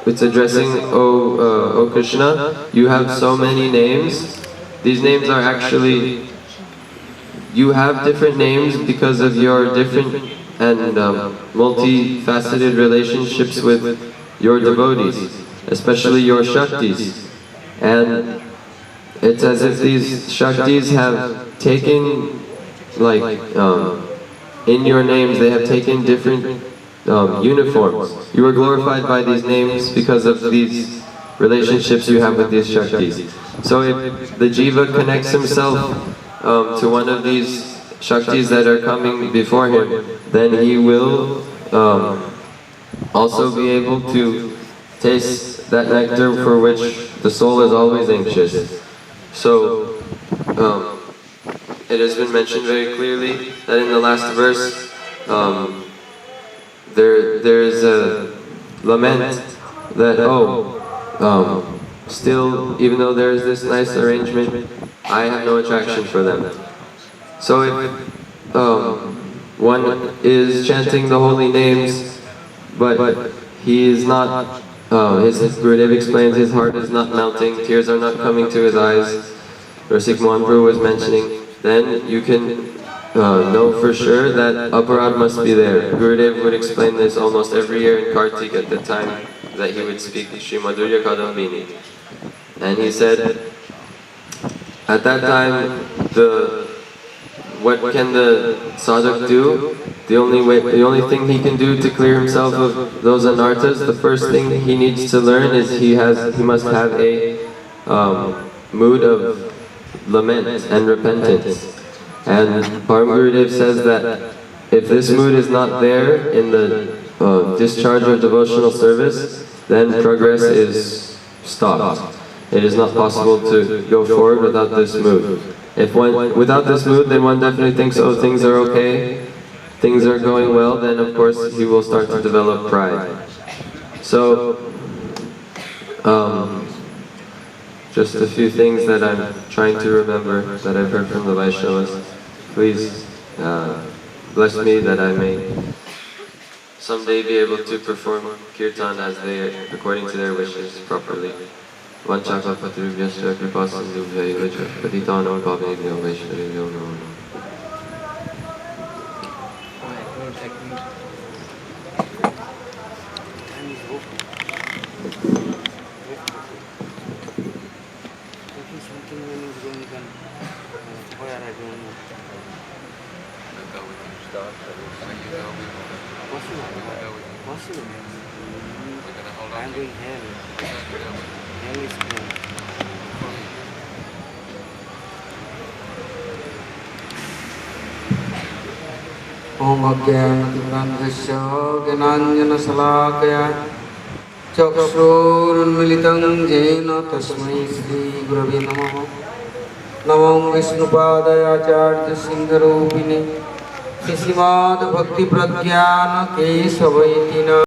it's addressing, O Krishna, you have so many names. These names are actually, you have different names because of your different and multifaceted relationships with your devotees, especially your Shaktis. And it's as if these Shaktis have taken, in your names, they have taken different uniforms. You are glorified by these names because of these relationships you have with these Shaktis. So if the Jiva connects himself to one of these Shaktis that are coming before him, then he will also be able to taste that nectar for which the soul is always anxious. So it has been mentioned very clearly that in the last verse there is a lament that, still, even though there is this nice arrangement, I have no attraction for them. So if one is chanting the holy names, but he is not, his Gurudev explains his heart is not melting, tears are not coming to his eyes, Rasik Mohanpur was mentioning, then you can know for sure that aparad must be there. Gurudev would explain this almost every year in Kartik at the time that he would speak Shri Madhurya Kadambini. And he said, at that time, what can the sadhak do? The only thing he can do to clear himself of those anarthas, the first thing he needs to learn is he must have a mood of lament and repentance. And Param Gurudev says that if this mood is not there in the discharge of devotional service, then progress is stopped. It is not possible to go forward without this mood. If one, without this mood, then one definitely thinks, oh, things are okay, things are going well, then of course he will start to develop pride. So, just a few things that I'm trying to remember that I've heard from the Vaishnavas. Please bless me that I may someday be able to perform kirtan as they, according to their wishes, properly. Vanchakapatrubhyascha kripasindubhya vacha patitanam pavanebhyo vaishnavebhyo namo namaः. I'm doing hell. Hell is cool. Om Ajnanatimirandhasya Jnananjalakaya Chakshurunmilitam Jena Tasmai Shri Gurave Namaha. Namam Vishnupadaya Acharya Sindharupine Srimad Bhakti Pragyana Kesavaitina